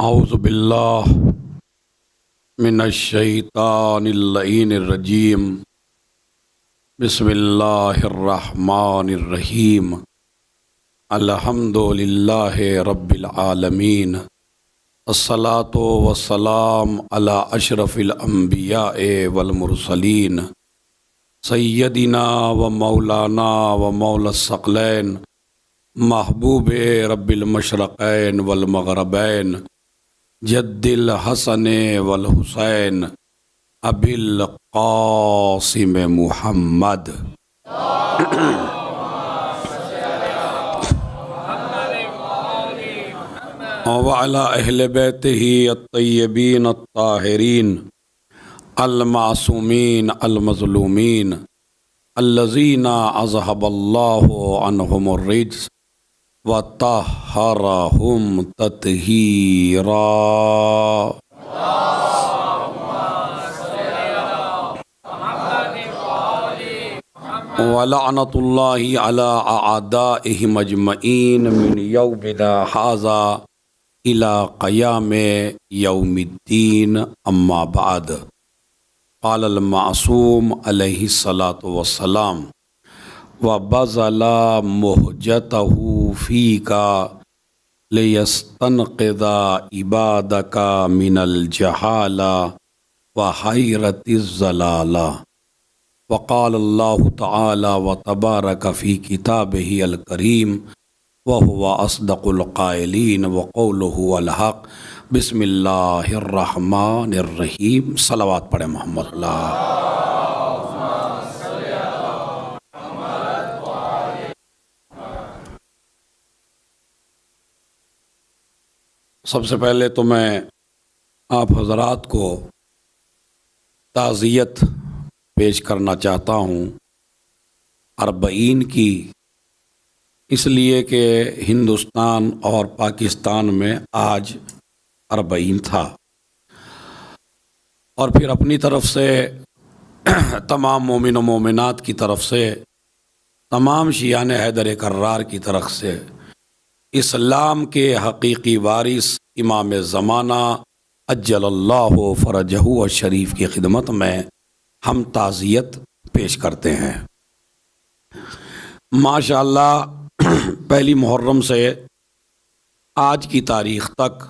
اعوذ باللہ من الشیطان اللعین الرجیم بسم اللہ الرحمن الرحیم الحمد للہ رب العالمین الصلاۃ والسلام علی اشرف الانبیاء والمرسلین سیدنا و مولانا و مولا الثقلین محبوب رب المشرقین والمغربین جد الحسن والحسین ابی القاسم محمد وعلی اہل بیتہ الطیبین الطاہرین المعصومین المظلومین الذین اذھب اللہ عنہم الرجس وطہرہم تطہیرا۔ ولعنۃ اللہ علی اعدائہم اجمعین من یومنا ھذا الی قیام یوم الدین، اما بعد۔ قال المعصوم علیہ الصلاۃ والسلام وبذل مہجتہ فیک لیستنقذ عبادک من الجہالہ وحیرۃ الضلالہ۔ وقال اللہ تعالی وتبارک فی کتابہ الکریم وہو اصدق القائلین وقولہ الحق۔ بسم اللہ الرحمن الرحیم۔ صلوات پڑھیں محمد اللہ۔ سب سے پہلے تو میں آپ حضرات کو تعزیت پیش کرنا چاہتا ہوں اربعین کی، اس لیے کہ ہندوستان اور پاکستان میں آج اربعین تھا، اور پھر اپنی طرف سے تمام مومن و مومنات کی طرف سے، تمام شیعان حیدر کرار کی طرف سے، اسلام کے حقیقی وارث امام زمانہ عجل اللہ فرجہ الشریف کی خدمت میں ہم تعزیت پیش کرتے ہیں۔ ماشاءاللہ پہلی محرم سے آج کی تاریخ تک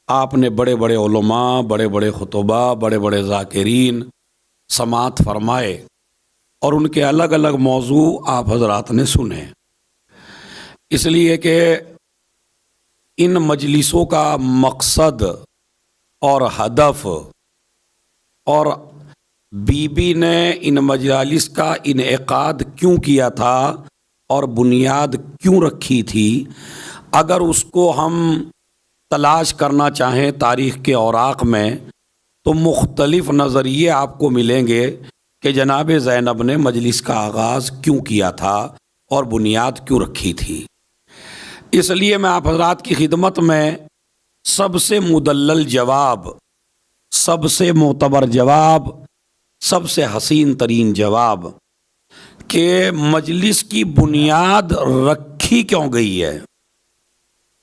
آپ نے بڑے بڑے علماء، بڑے بڑے خطباء، بڑے بڑے ذاکرین سماعت فرمائے، اور ان کے الگ الگ موضوع آپ حضرات نے سنے، اس لیے کہ ان مجلسوں کا مقصد اور ہدف، اور بی بی نے ان مجالس کا انعقاد کیوں کیا تھا اور بنیاد کیوں رکھی تھی، اگر اس کو ہم تلاش کرنا چاہیں تاریخ کے اوراق میں تو مختلف نظریے آپ کو ملیں گے کہ جناب زینب نے مجلس کا آغاز کیوں کیا تھا اور بنیاد کیوں رکھی تھی۔ اس لیے میں آپ حضرات کی خدمت میں سب سے مدلل جواب، سب سے معتبر جواب، سب سے حسین ترین جواب کہ مجلس کی بنیاد رکھی کیوں گئی ہے۔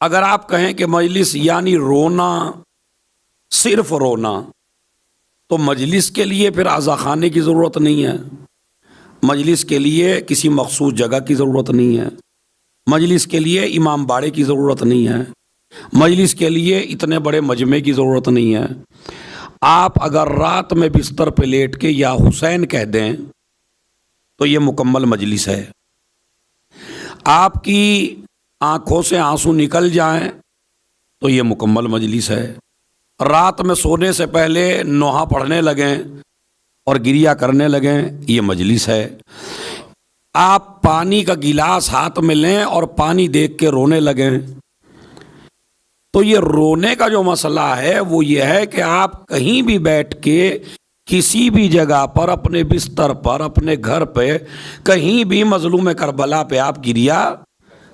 اگر آپ کہیں کہ مجلس یعنی رونا، صرف رونا، تو مجلس کے لیے پھر عزاخانے کی ضرورت نہیں ہے، مجلس کے لیے کسی مخصوص جگہ کی ضرورت نہیں ہے، مجلس کے لیے امام باڑے کی ضرورت نہیں ہے، مجلس کے لیے اتنے بڑے مجمع کی ضرورت نہیں ہے۔ آپ اگر رات میں بستر پہ لیٹ کے یا حسین کہہ دیں تو یہ مکمل مجلس ہے۔ آپ کی آنکھوں سے آنسو نکل جائیں تو یہ مکمل مجلس ہے۔ رات میں سونے سے پہلے نوحہ پڑھنے لگیں اور گریہ کرنے لگیں، یہ مجلس ہے۔ آپ پانی کا گلاس ہاتھ میں لیں اور پانی دیکھ کے رونے لگیں تو یہ رونے کا جو مسئلہ ہے وہ یہ ہے کہ آپ کہیں بھی بیٹھ کے کسی بھی جگہ پر، اپنے بستر پر، اپنے گھر پہ، کہیں بھی مظلوم کربلا پہ آپ گریہ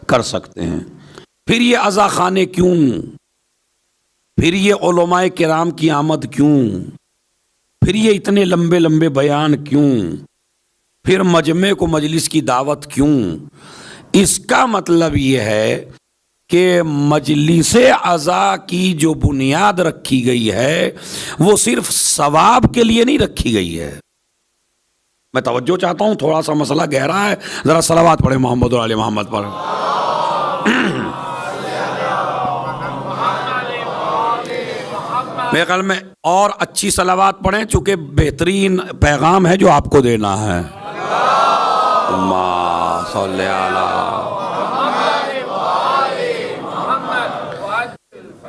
کر سکتے ہیں۔ پھر یہ عزاخانے کیوں؟ پھر یہ علماء کرام کی آمد کیوں؟ پھر یہ اتنے لمبے لمبے بیان کیوں؟ پھر مجمع کو مجلس کی دعوت کیوں؟ اس کا مطلب یہ ہے کہ مجلس عزا کی جو بنیاد رکھی گئی ہے وہ صرف ثواب کے لیے نہیں رکھی گئی ہے. میں توجہ چاہتا ہوں، تھوڑا سا مسئلہ گہرا ہے، ذرا صلوات پڑھیں محمد اور آل محمد پر. میرے خیال میں اور اچھی صلوات پڑھیں، چونکہ بہترین پیغام ہے جو آپ کو دینا ہے. اللہم صلی علی.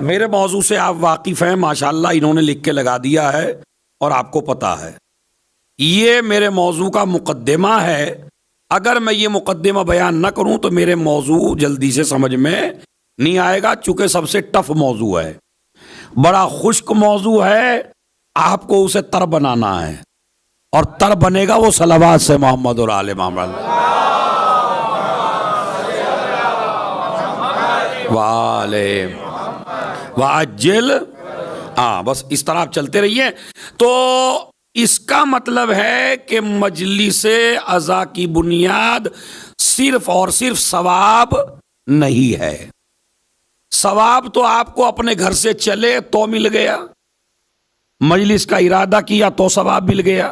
میرے موضوع سے آپ واقف ہیں ماشاءاللہ، انہوں نے لکھ کے لگا دیا ہے اور آپ کو پتا ہے. یہ میرے موضوع کا مقدمہ ہے. اگر میں یہ مقدمہ بیان نہ کروں تو میرے موضوع جلدی سے سمجھ میں نہیں آئے گا، چونکہ سب سے ٹف موضوع ہے، بڑا خشک موضوع ہے. آپ کو اسے تر بنانا ہے، اور تر بنے گا وہ صلوات سے محمد اور آل محمد. وعلیکم وعجل. بس اس طرح آپ چلتے رہیے. تو اس کا مطلب ہے کہ مجلس عزا کی بنیاد صرف اور صرف ثواب نہیں ہے. ثواب تو آپ کو اپنے گھر سے چلے تو مل گیا، مجلس کا ارادہ کیا تو ثواب مل گیا،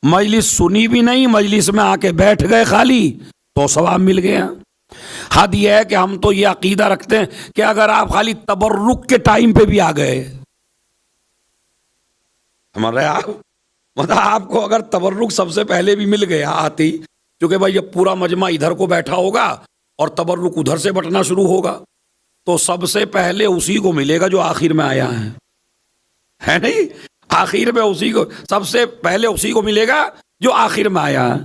مجلس سنی بھی نہیں، مجلس میں آ کے بیٹھ گئے خالی تو ثواب مل گیا. حد یہ ہے کہ ہم تو یہ عقیدہ رکھتے ہیں کہ اگر آپ خالی تبرک کے ٹائم پہ بھی آ گئے، ہمارے مطلب آپ کو اگر تبرک سب سے پہلے بھی مل گیا آتی، کیونکہ بھائی جب پورا مجمع ادھر کو بیٹھا ہوگا اور تبرک ادھر سے بٹنا شروع ہوگا تو سب سے پہلے اسی کو ملے گا جو آخر میں آیا ہے نہیں؟ آخر میں اسی کو، سب سے پہلے اسی کو ملے گا جو آخر میں آیا ہے.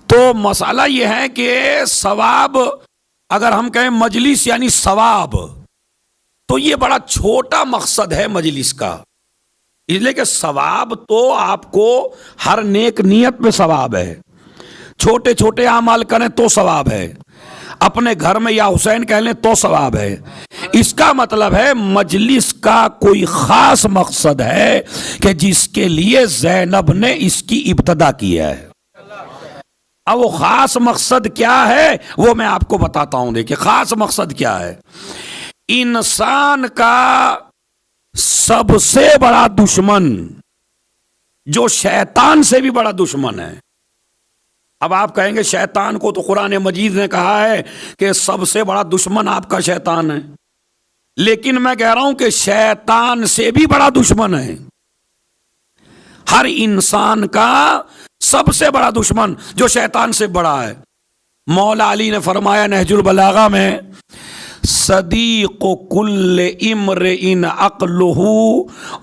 تو مسئلہ یہ ہے کہ ثواب، اگر ہم کہیں مجلس یعنی ثواب، تو یہ بڑا چھوٹا مقصد ہے مجلس کا. اس لیے کہ ثواب تو آپ کو ہر نیک نیت میں ثواب ہے، چھوٹے چھوٹے اعمال کریں تو ثواب ہے، اپنے گھر میں یا حسین کہہ لیں تو ثواب ہے. اس کا مطلب ہے مجلس کا کوئی خاص مقصد ہے کہ جس کے لیے زینب نے اس کی ابتدا کی ہے. اب وہ خاص مقصد کیا ہے وہ میں آپ کو بتاتا ہوں. دیکھیں خاص مقصد کیا ہے. انسان کا سب سے بڑا دشمن جو شیطان سے بھی بڑا دشمن ہے. اب آپ کہیں گے شیطان کو تو قرآن مجید نے کہا ہے کہ سب سے بڑا دشمن آپ کا شیطان ہے، لیکن میں کہہ رہا ہوں کہ شیطان سے بھی بڑا دشمن ہے. ہر انسان کا سب سے بڑا دشمن جو شیطان سے بڑا ہے. مولا علی نے فرمایا نہج البلاغہ میں، صدیق کل امرئ عقلہ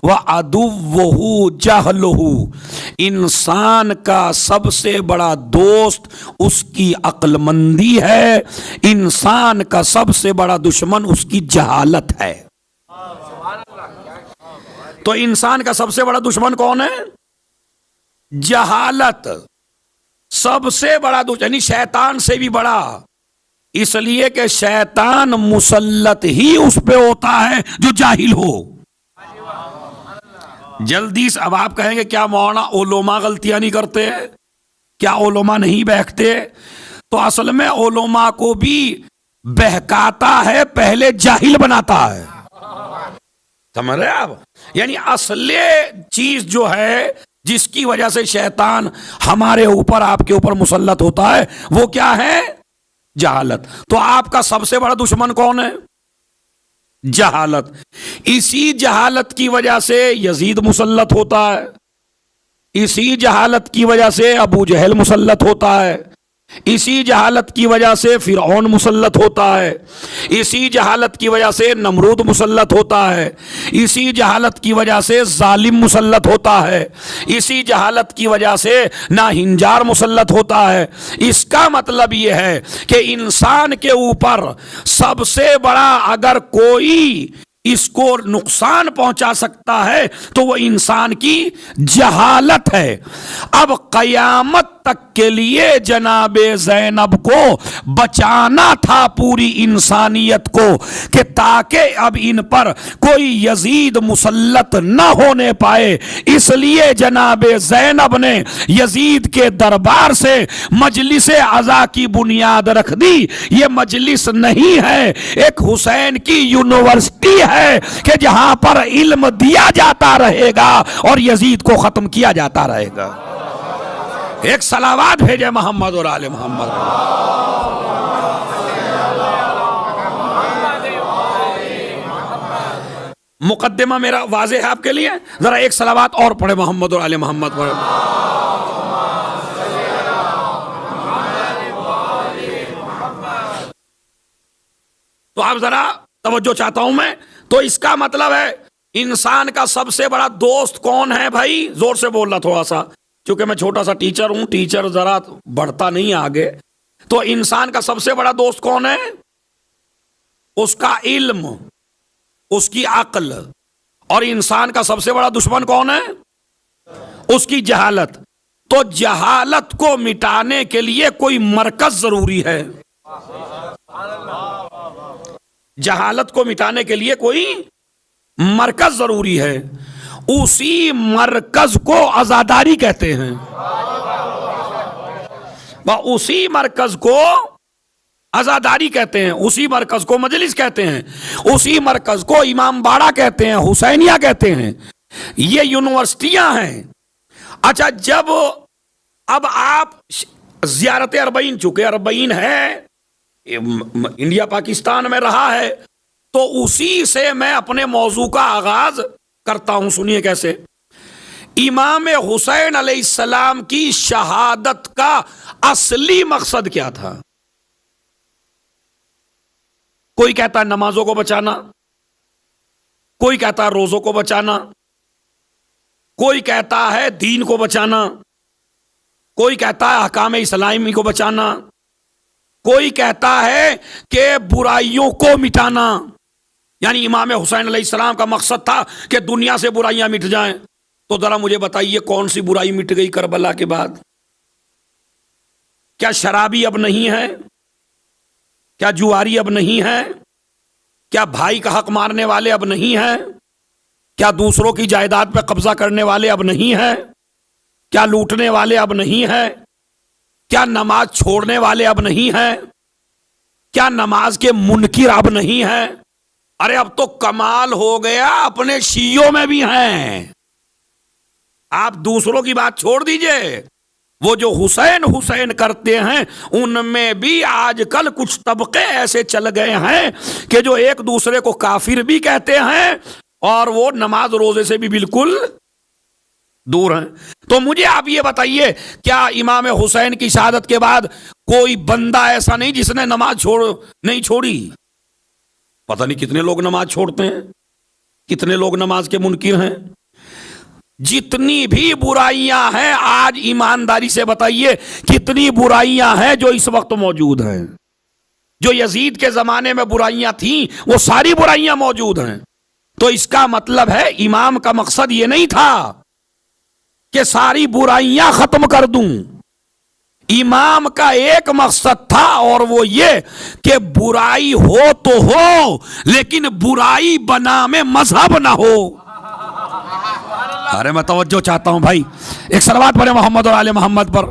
وعدوہ جہلہ. انسان کا سب سے بڑا دوست اس کی عقل مندی ہے، انسان کا سب سے بڑا دشمن اس کی جہالت ہے. تو انسان کا سب سے بڑا دشمن کون ہے؟ جہالت. سب سے بڑا دشمن یعنی شیطان سے بھی بڑا، اس لیے کہ شیطان مسلط ہی اس پہ ہوتا ہے جو جاہل ہو. جلدی سے اب آپ کہیں گے کیا مولانا علماء غلطیاں نہیں کرتے، کیا علماء نہیں بہکتے؟ تو اصل میں علماء کو بھی بہکاتا ہے، پہلے جاہل بناتا ہے. سمجھ رہے آپ؟ یعنی اصل چیز جو ہے جس کی وجہ سے شیطان ہمارے اوپر آپ کے اوپر مسلط ہوتا ہے وہ کیا ہے؟ جہالت. تو آپ کا سب سے بڑا دشمن کون ہے؟ جہالت. اسی جہالت کی وجہ سے یزید مسلط ہوتا ہے، اسی جہالت کی وجہ سے ابو جہل مسلط ہوتا ہے، اسی جہالت کی وجہ سے فرعون مسلط ہوتا ہے، اسی جہالت کی وجہ سے نمرود مسلط ہوتا ہے، اسی جہالت کی وجہ سے ظالم مسلط ہوتا ہے، اسی جہالت کی وجہ سے ناہنجار مسلط ہوتا ہے. اس کا مطلب یہ ہے کہ انسان کے اوپر سب سے بڑا اگر کوئی اس کو نقصان پہنچا سکتا ہے تو وہ انسان کی جہالت ہے۔ اب قیامت تک کے لیے جناب زینب کو بچانا تھا پوری انسانیت کو، کہ تاکہ اب ان پر کوئی یزید مسلط نہ ہونے پائے، اس لیے جناب زینب نے یزید کے دربار سے مجلس عزا کی بنیاد رکھ دی۔ یہ مجلس نہیں ہے، ایک حسین کی یونیورسٹی ہے کہ جہاں پر علم دیا جاتا رہے گا اور یزید کو ختم کیا جاتا رہے گا۔ ایک صلوات بھیجے محمد اور آل محمد۔ مقدمہ میرا واضح ہے آپ کے لیے، ذرا ایک صلوات اور پڑھے محمد اور آل محمد پر۔ تو آپ ذرا توجہ چاہتا ہوں میں، تو اس کا مطلب ہے انسان کا سب سے بڑا دوست کون ہے بھائی؟ زور سے بول رہا تھوڑا سا، کیونکہ میں چھوٹا سا ٹیچر ہوں، ٹیچر ذرا بڑھتا نہیں آگے۔ تو انسان کا سب سے بڑا دوست کون ہے؟ اس کا علم، اس کی عقل۔ اور انسان کا سب سے بڑا دشمن کون ہے؟ اس کی جہالت۔ تو جہالت کو مٹانے کے لیے کوئی مرکز ضروری ہے، جہالت کو مٹانے کے لیے کوئی مرکز ضروری ہے، اسی مرکز کو عزاداری کہتے ہیں، اسی مرکز کو عزاداری کہتے ہیں، اسی مرکز کو مجلس کہتے ہیں، اسی مرکز کو امام باڑہ کہتے ہیں، حسینیہ کہتے ہیں۔ یہ یونیورسٹیاں ہیں۔ اچھا، جب اب آپ زیارت اربعین، چونکہ اربعین ہے انڈیا پاکستان میں رہا ہے، تو اسی سے میں اپنے موضوع کا آغاز کرتا ہوں۔ سنیے کیسے۔ امام حسین علیہ السلام کی شہادت کا اصلی مقصد کیا تھا؟ کوئی کہتا ہے نمازوں کو بچانا، کوئی کہتا ہے روزوں کو بچانا، کوئی کہتا ہے دین کو بچانا، کوئی کہتا ہے احکام اسلامی کو بچانا، کوئی کہتا ہے کہ برائیوں کو مٹانا، یعنی امام حسین علیہ السلام کا مقصد تھا کہ دنیا سے برائیاں مٹ جائیں۔ تو ذرا مجھے بتائیے کون سی برائی مٹ گئی کربلا کے بعد؟ کیا شرابی اب نہیں ہے؟ کیا جواری اب نہیں ہے؟ کیا بھائی کا حق مارنے والے اب نہیں ہیں؟ کیا دوسروں کی جائیداد پہ قبضہ کرنے والے اب نہیں ہیں؟ کیا لوٹنے والے اب نہیں ہیں؟ کیا نماز چھوڑنے والے اب نہیں ہیں؟ کیا نماز کے منکر اب نہیں ہیں؟ ارے اب تو کمال ہو گیا، اپنے شیعوں میں بھی ہیں۔ آپ دوسروں کی بات چھوڑ دیجئے، وہ جو حسین حسین کرتے ہیں ان میں بھی آج کل کچھ طبقے ایسے چل گئے ہیں کہ جو ایک دوسرے کو کافر بھی کہتے ہیں اور وہ نماز روزے سے بھی بالکل دور ہیں۔ تو مجھے آپ یہ بتائیے، کیا امام حسین کی شہادت کے بعد کوئی بندہ ایسا نہیں جس نے نماز نہیں چھوڑی؟ پتہ نہیں کتنے لوگ نماز چھوڑتے ہیں، کتنے لوگ نماز کے منکر ہیں۔ جتنی بھی برائیاں ہیں، آج ایمانداری سے بتائیے کتنی برائیاں ہیں جو اس وقت موجود ہیں؟ جو یزید کے زمانے میں برائیاں تھیں وہ ساری برائیاں موجود ہیں۔ تو اس کا مطلب ہے امام کا مقصد یہ نہیں تھا کہ ساری برائیاں ختم کر دوں، امام کا ایک مقصد تھا اور وہ یہ کہ برائی ہو تو ہو لیکن برائی بنا میں مذہب نہ ہو۔ ارے میں توجہ چاہتا ہوں بھائی، ایک صلوات پڑھیں محمد اور آل محمد پر۔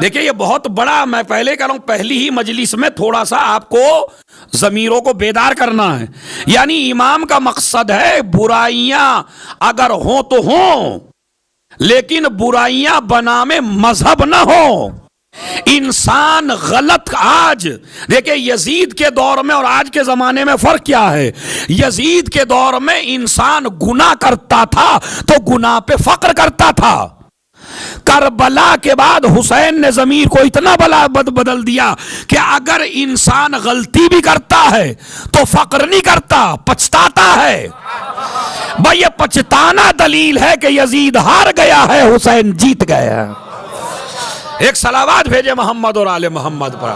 دیکھیں یہ بہت بڑا، میں پہلے کہہ رہا ہوں پہلی ہی مجلس میں تھوڑا سا آپ کو ضمیروں کو بیدار کرنا ہے۔ یعنی امام کا مقصد ہے برائیاں اگر ہوں تو ہوں لیکن برائیاں بنا میں مذہب نہ ہو۔ انسان غلط، آج دیکھیں یزید کے دور میں اور آج کے زمانے میں فرق کیا ہے؟ یزید کے دور میں انسان گناہ کرتا تھا تو گناہ پہ فخر کرتا تھا۔ کربلا کے بعد حسین نے ضمیر کو اتنا بدل دیا کہ اگر انسان غلطی بھی کرتا ہے تو فخر نہیں کرتا، پچھتاتا ہے۔ بھائی یہ پچھتانا دلیل ہے کہ یزید ہار گیا ہے، حسین جیت گیا۔ ایک صلوات بھیجے محمد اور آل محمد پر.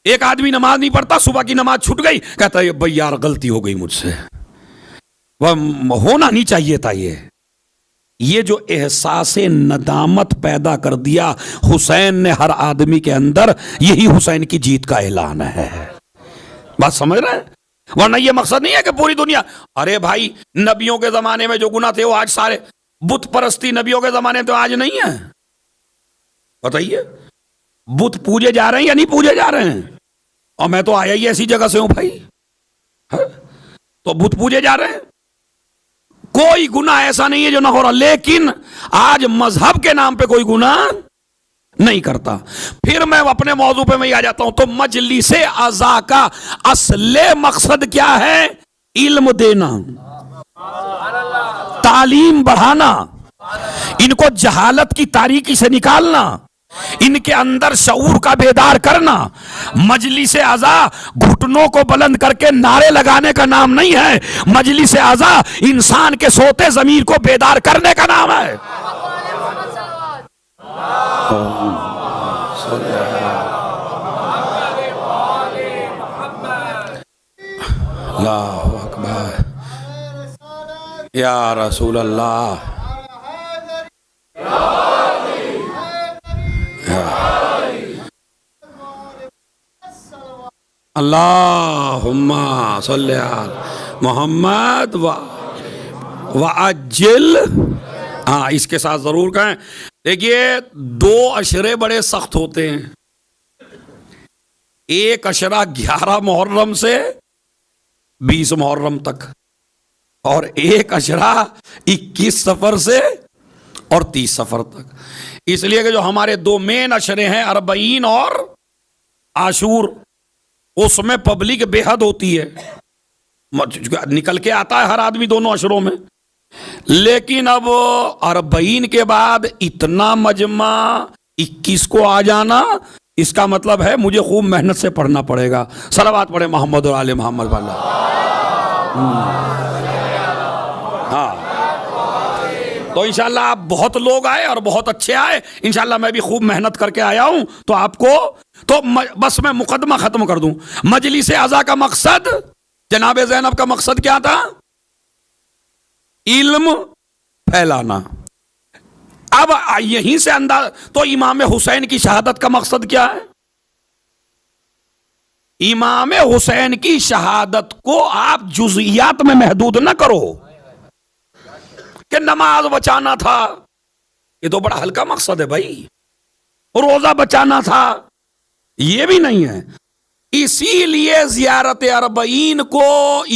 ایک آدمی نماز نہیں پڑھتا، صبح کی نماز چھوٹ گئی، کہتا ہے بھائی یار غلطی ہو گئی مجھ سے، وہ ہونا نہیں چاہیے تھا. یہ جو احساس ندامت پیدا کر دیا حسین نے ہر آدمی کے اندر، یہی حسین کی جیت کا اعلان ہے. بات سمجھ رہے ہیں؟ ورنہ یہ مقصد نہیں ہے کہ پوری دنیا، ارے بھائی نبیوں کے زمانے میں جو گناہ تھے وہ آج سارے، بت پرستی نبیوں کے زمانے میں تو آج نہیں ہے. بتائیے بت پوجے جا رہے ہیں یا نہیں پوجے جا رہے ہیں؟ اور میں تو آیا ہی ایسی جگہ سے ہوں بھائی، تو بت پوجے جا رہے ہیں. کوئی گناہ ایسا نہیں ہے جو نہ ہو رہا، لیکن آج مذہب کے نام پہ کوئی گناہ نہیں کرتا. پھر میں اپنے موضوع پہ میں آ جاتا ہوں. تو مجلس عزا کا اصل مقصد کیا ہے؟ علم دینا، تعلیم بڑھانا، ان کو جہالت کی تاریکی سے نکالنا، ان کے اندر شعور کا بیدار کرنا. مجلس عزا گھٹنوں کو بلند کر کے نعرے لگانے کا نام نہیں ہے. مجلس عزا انسان کے سوتے ضمیر کو بیدار کرنے کا نام ہے. اللہ اکبر یا رسول اللہ. اللہم صلی علی محمد وعجل. ہاں اس کے ساتھ ضرور کہیں. دیکھیے دو عشرے بڑے سخت ہوتے ہیں. ایک عشرہ 11 محرم سے 20 محرم تک، اور ایک عشرہ 21 صفر سے اور 30 صفر تک. اس لیے کہ جو ہمارے دو مین عشرے ہیں 40 اور عاشور، اس میں پبلک بے حد ہوتی ہے، نکل کے آتا ہے ہر آدمی دونوں عشروں میں. لیکن اب 40 کے بعد اتنا مجمع 21 کو آ جانا، اس کا مطلب ہے مجھے خوب محنت سے پڑھنا پڑے گا. صلوات پڑھے محمد اور آل محمد والا. ہاں تو انشاءاللہ آپ بہت لوگ آئے اور بہت اچھے آئے. انشاءاللہ میں بھی خوب محنت کر کے آیا ہوں. تو آپ کو تو بس میں مقدمہ ختم کر دوں. مجلس عزا کا مقصد، جناب زینب کا مقصد کیا تھا؟ علم پھیلانا. اب یہیں سے انداز، تو امام حسین کی شہادت کا مقصد کیا ہے؟ امام حسین کی شہادت کو آپ جزئیات میں محدود نہ کرو کہ نماز بچانا تھا. یہ تو بڑا ہلکا مقصد ہے بھائی. روزہ بچانا تھا، یہ بھی نہیں ہے. اسی لیے زیارت 40 کو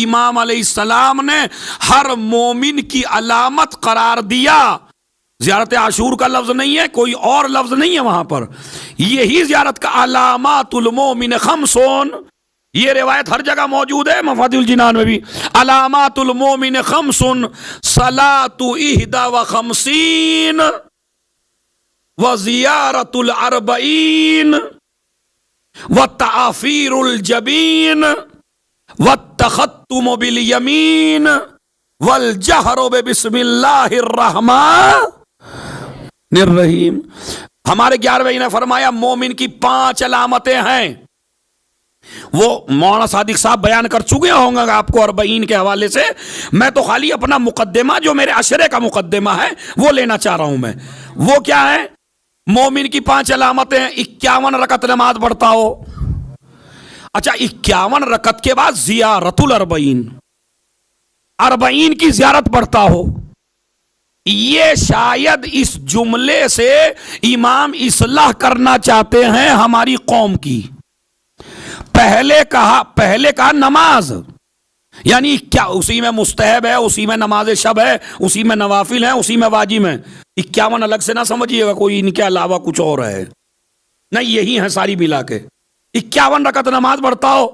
امام علیہ السلام نے ہر مومن کی علامت قرار دیا. زیارت عاشور کا لفظ نہیں ہے، کوئی اور لفظ نہیں ہے وہاں پر. یہی زیارت کا علامات المومن خمسون، یہ روایت ہر جگہ موجود ہے، مفاتیح الجنان میں بھی. علامات المومن خمسن صلاۃ 51 وزیارت 40 وتعفیر الجبین والتختم بالیمین والجہر بسم اللہ الرحمن الرحیم. ہمارے 11ویں نے فرمایا مومن کی 5 علامتیں ہیں. وہ مولانا صادق صاحب بیان کر چکے ہوں گے آپ کو 40 کے حوالے سے. میں تو خالی اپنا مقدمہ جو میرے عشرے کا مقدمہ ہے وہ لینا چاہ رہا ہوں میں. وہ کیا ہے؟ مومن کی 5 علامتیں. 51 رکعت نماز پڑھتا ہو. اچھا 51 رکعت کے بعد زیارت 40 کی زیارت پڑھتا ہو. یہ شاید اس جملے سے امام اصلاح کرنا چاہتے ہیں ہماری قوم کی. پہلے کہا نماز، یعنی کیا اسی میں مستحب ہے، اسی میں نماز شب ہے، اسی میں نوافل ہے، اسی میں واجب ہے. 51 الگ سے نہ سمجھیے گا کوئی ان کے علاوہ کچھ اور ہے، نہیں یہی ہے ساری ملا کے. 51 رکعت نماز پڑھتا ہو.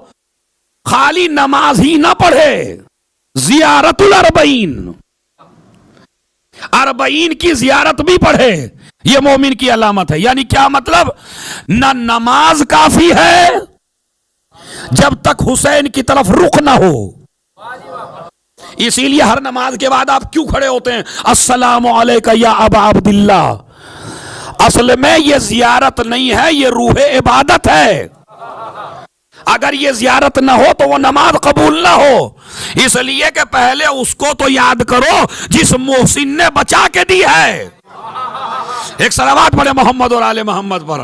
خالی نماز ہی نہ پڑھے، زیارت 40 کی زیارت بھی پڑھے. یہ مومن کی علامت ہے. یعنی کیا مطلب؟ نہ نماز کافی ہے جب تک حسین کی طرف رخ نہ ہو. اسی لیے ہر نماز کے بعد آپ کیوں کھڑے ہوتے ہیں؟ السلام علیکہ یا ابا عبداللہ. اصل میں یہ زیارت نہیں ہے، یہ روح عبادت ہے. اگر یہ زیارت نہ ہو تو وہ نماز قبول نہ ہو. اس لیے کہ پہلے اس کو تو یاد کرو جس محسن نے بچا کے دی ہے. ایک صلوات پڑھے محمد اور آل محمد پر.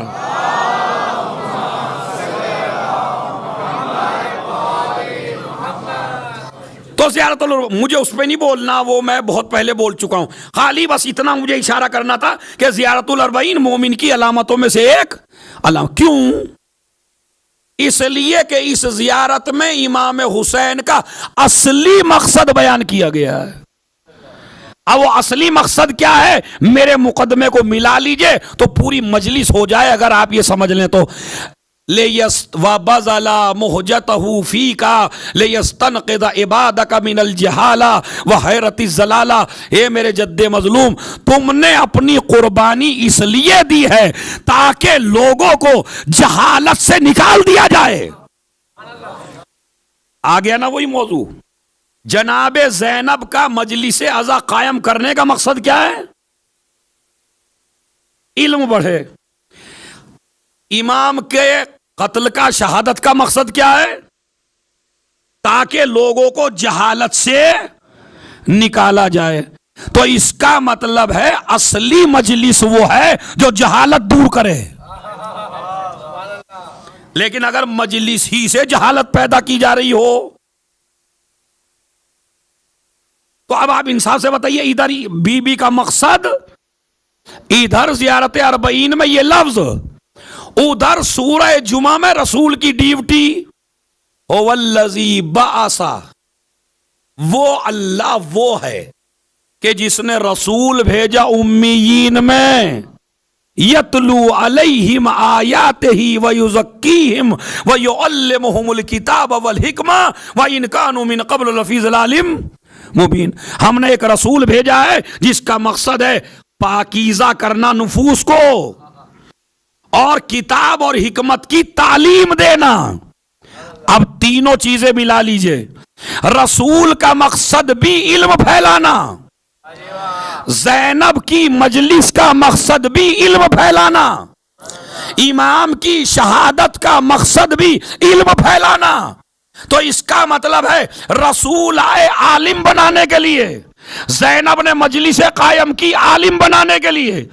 تو زیارت مجھے اس پہ نہیں بولنا، وہ میں بہت پہلے بول چکا ہوں. خالی بس اتنا مجھے اشارہ کرنا تھا کہ زیارت الاربعین مومن کی علامتوں میں سے ایک علامت. کیوں؟ اس لیے کہ اس زیارت میں امام حسین کا اصلی مقصد بیان کیا گیا ہے. اب وہ اصلی مقصد کیا ہے میرے مقدمے کو ملا لیجئے تو پوری مجلس ہو جائے اگر آپ یہ سمجھ لیں تو. وَبَذَلَ مُحْجَتَهُ فِيكَ لِيَسْتَنْقِذَ عِبَادَكَ مِنَ الْجَهَالَةِ وَحَيْرَةِ الزَّلَالَةِ. اے میرے جد مظلوم، تم نے اپنی قربانی اس لیے دی ہے تاکہ لوگوں کو جہالت سے نکال دیا جائے. آ گیا نا وہی موضوع. جناب زینب کا مجلس عزا قائم کرنے کا مقصد کیا ہے؟ علم بڑھے. امام کے قتل کا، شہادت کا مقصد کیا ہے؟ تاکہ لوگوں کو جہالت سے نکالا جائے. تو اس کا مطلب ہے اصلی مجلس وہ ہے جو جہالت دور کرے. لیکن اگر مجلس ہی سے جہالت پیدا کی جا رہی ہو تو اب آپ انصاف سے بتائیے، ادھر بی بی کا مقصد، ادھر زیارت اربعین میں یہ لفظ، ادھر سورہ جمعہ میں رسول کی ڈیوٹی. هو الذی بعث، وہ اللہ وہ ہے کہ جس نے رسول بھیجا امیین میں، یتلو علیہم آیاتہ ویزکیہم ویعلمہم الکتاب والحکمہ وان کانوا من قبل لفی ضلال مبین. ہم نے ایک رسول بھیجا ہے جس کا مقصد ہے پاکیزہ کرنا نفوس کو اور کتاب اور حکمت کی تعلیم دینا. اب تینوں چیزیں ملا لیجئے. رسول کا مقصد بھی علم پھیلانا، زینب کی مجلس کا مقصد بھی علم پھیلانا، امام کی شہادت کا مقصد بھی علم پھیلانا. تو اس کا مطلب ہے رسول آئے عالم بنانے کے لیے، زینب نے مجلس قائم کی عالم بنانے کے لیے،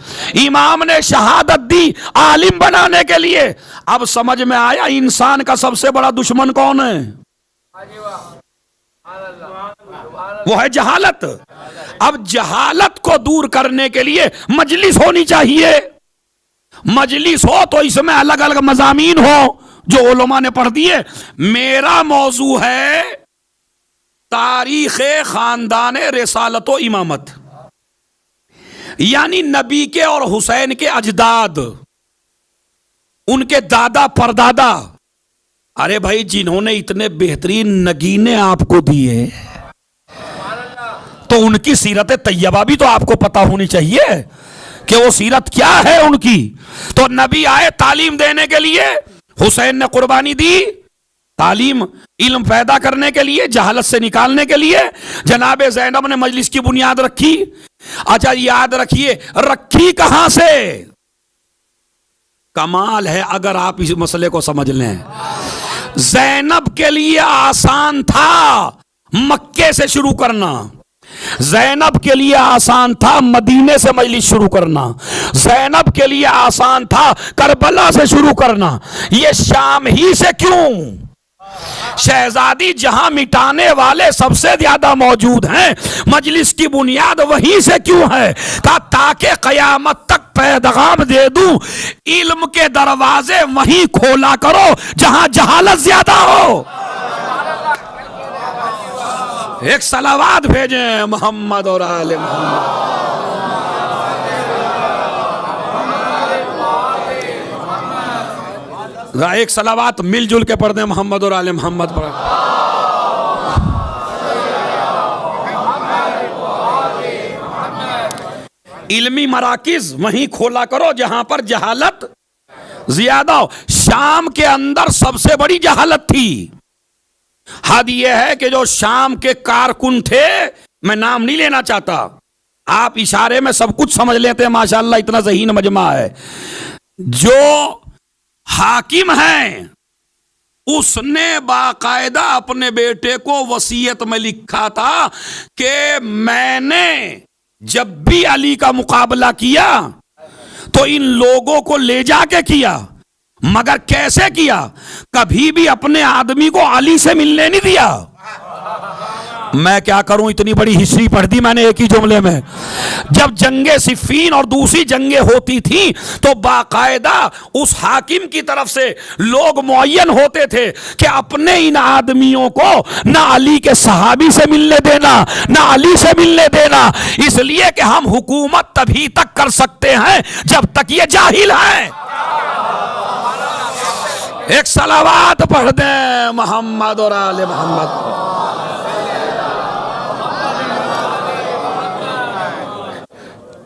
امام نے شہادت دی عالم بنانے کے لیے. اب سمجھ میں آیا انسان کا سب سے بڑا دشمن کون ہے؟ وہ ہے جہالت. اب جہالت کو دور کرنے کے لیے مجلس ہونی چاہیے. مجلس ہو تو اس میں الگ الگ مضامین ہو جو علماء نے پڑھ دیے. میرا موضوع ہے تاریخ خاندان رسالت و امامت، یعنی نبی کے اور حسین کے اجداد، ان کے دادا پردادا. ارے بھائی، جنہوں نے اتنے بہترین نگینے آپ کو دیے تو ان کی سیرت طیبہ بھی تو آپ کو پتا ہونی چاہیے کہ وہ سیرت کیا ہے ان کی. تو نبی آئے تعلیم دینے کے لیے، حسین نے قربانی دی تعلیم، علم پیدا کرنے کے لیے، جہالت سے نکالنے کے لیے. جناب زینب نے مجلس کی بنیاد رکھی. اچھا یاد رکھیے، رکھی کہاں سے؟ کمال ہے اگر آپ اس مسئلے کو سمجھ لیں. زینب کے لیے آسان تھا مکے سے شروع کرنا، زینب کے لیے آسان تھا مدینے سے مجلس شروع کرنا، زینب کے لیے آسان تھا کربلا سے شروع کرنا. یہ شام ہی سے کیوں؟ شہزادی جہاں مٹانے والے سب سے زیادہ موجود ہیں، مجلس کی بنیاد وہیں سے کیوں ہے؟ تاکہ قیامت تک پیغام دے دوں، علم کے دروازے وہیں کھولا کرو جہاں جہالت زیادہ ہو. ایک صلوات بھیجیں محمد اور آل محمد. ایک صلوات مل جل کے پڑھ دیں محمد اور آل محمد پر. علمی مراکز وہیں کھولا کرو جہاں پر جہالت زیادہ ہو. شام کے اندر سب سے بڑی جہالت تھی. حد یہ ہے کہ جو شام کے کارکن تھے، میں نام نہیں لینا چاہتا، آپ اشارے میں سب کچھ سمجھ لیتے ہیں، ماشاءاللہ اتنا ذہین مجمع ہے، جو حاکم ہیں اس نے باقاعدہ اپنے بیٹے کو وصیت میں لکھا تھا کہ میں نے جب بھی علی کا مقابلہ کیا تو ان لوگوں کو لے جا کے کیا، مگر کیسے کیا؟ کبھی بھی اپنے آدمی کو علی سے ملنے نہیں دیا۔ میں کیا کروں، اتنی بڑی ہسٹری پڑھ دی میں نے ایک ہی جملے میں۔ جب جنگ صفین اور دوسری جنگیں ہوتی تھیں تو باقاعدہ اس حاکم کی طرف سے لوگ معین ہوتے تھے کہ اپنے ان آدمیوں کو نہ علی کے صحابی سے ملنے دینا، نہ علی سے ملنے دینا، اس لیے کہ ہم حکومت تبھی تک کر سکتے ہیں جب تک یہ جاہل ہیں۔ ایک صلوات پڑھ دیں محمد اور آل محمد۔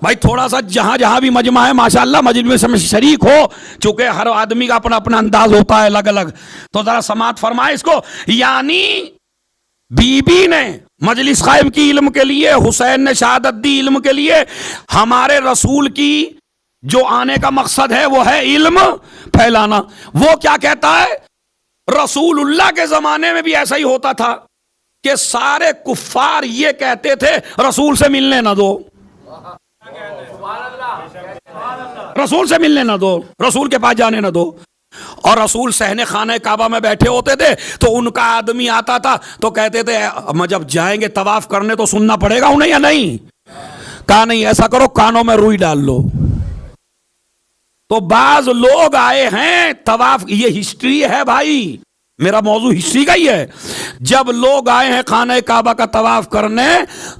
بھائی تھوڑا سا جہاں جہاں بھی مجمع ہے ماشاءاللہ مجلس میں شریک ہو، چونکہ ہر آدمی کا اپنا اپنا انداز ہوتا ہے الگ الگ، تو ذرا سماعت فرمائے اس کو۔ یعنی بی بی نے مجلس قائم کی علم کے لیے، حسین نے شہادت دی علم کے لیے، ہمارے رسول کی جو آنے کا مقصد ہے وہ ہے علم پھیلانا۔ وہ کیا کہتا ہے؟ رسول اللہ کے زمانے میں بھی ایسا ہی ہوتا تھا کہ سارے کفار یہ کہتے تھے رسول سے ملنے نہ دو، رسول سے ملنے نہ دو، رسول کے پاس جانے نہ دو۔ اور رسول صحن خانہ کعبہ میں بیٹھے ہوتے تھے تو ان کا آدمی آتا تھا تو کہتے تھے جب جائیں گے طواف کرنے تو سننا پڑے گا انہیں یا نہیں؟ کہا نہیں، ایسا کرو کانوں میں روئی ڈال لو۔ تو بعض لوگ آئے ہیں طواف، یہ ہسٹری ہے بھائی، میرا موضوع ہسٹری کا ہی ہے۔ جب لوگ آئے ہیں خانہ کعبہ کا طواف کرنے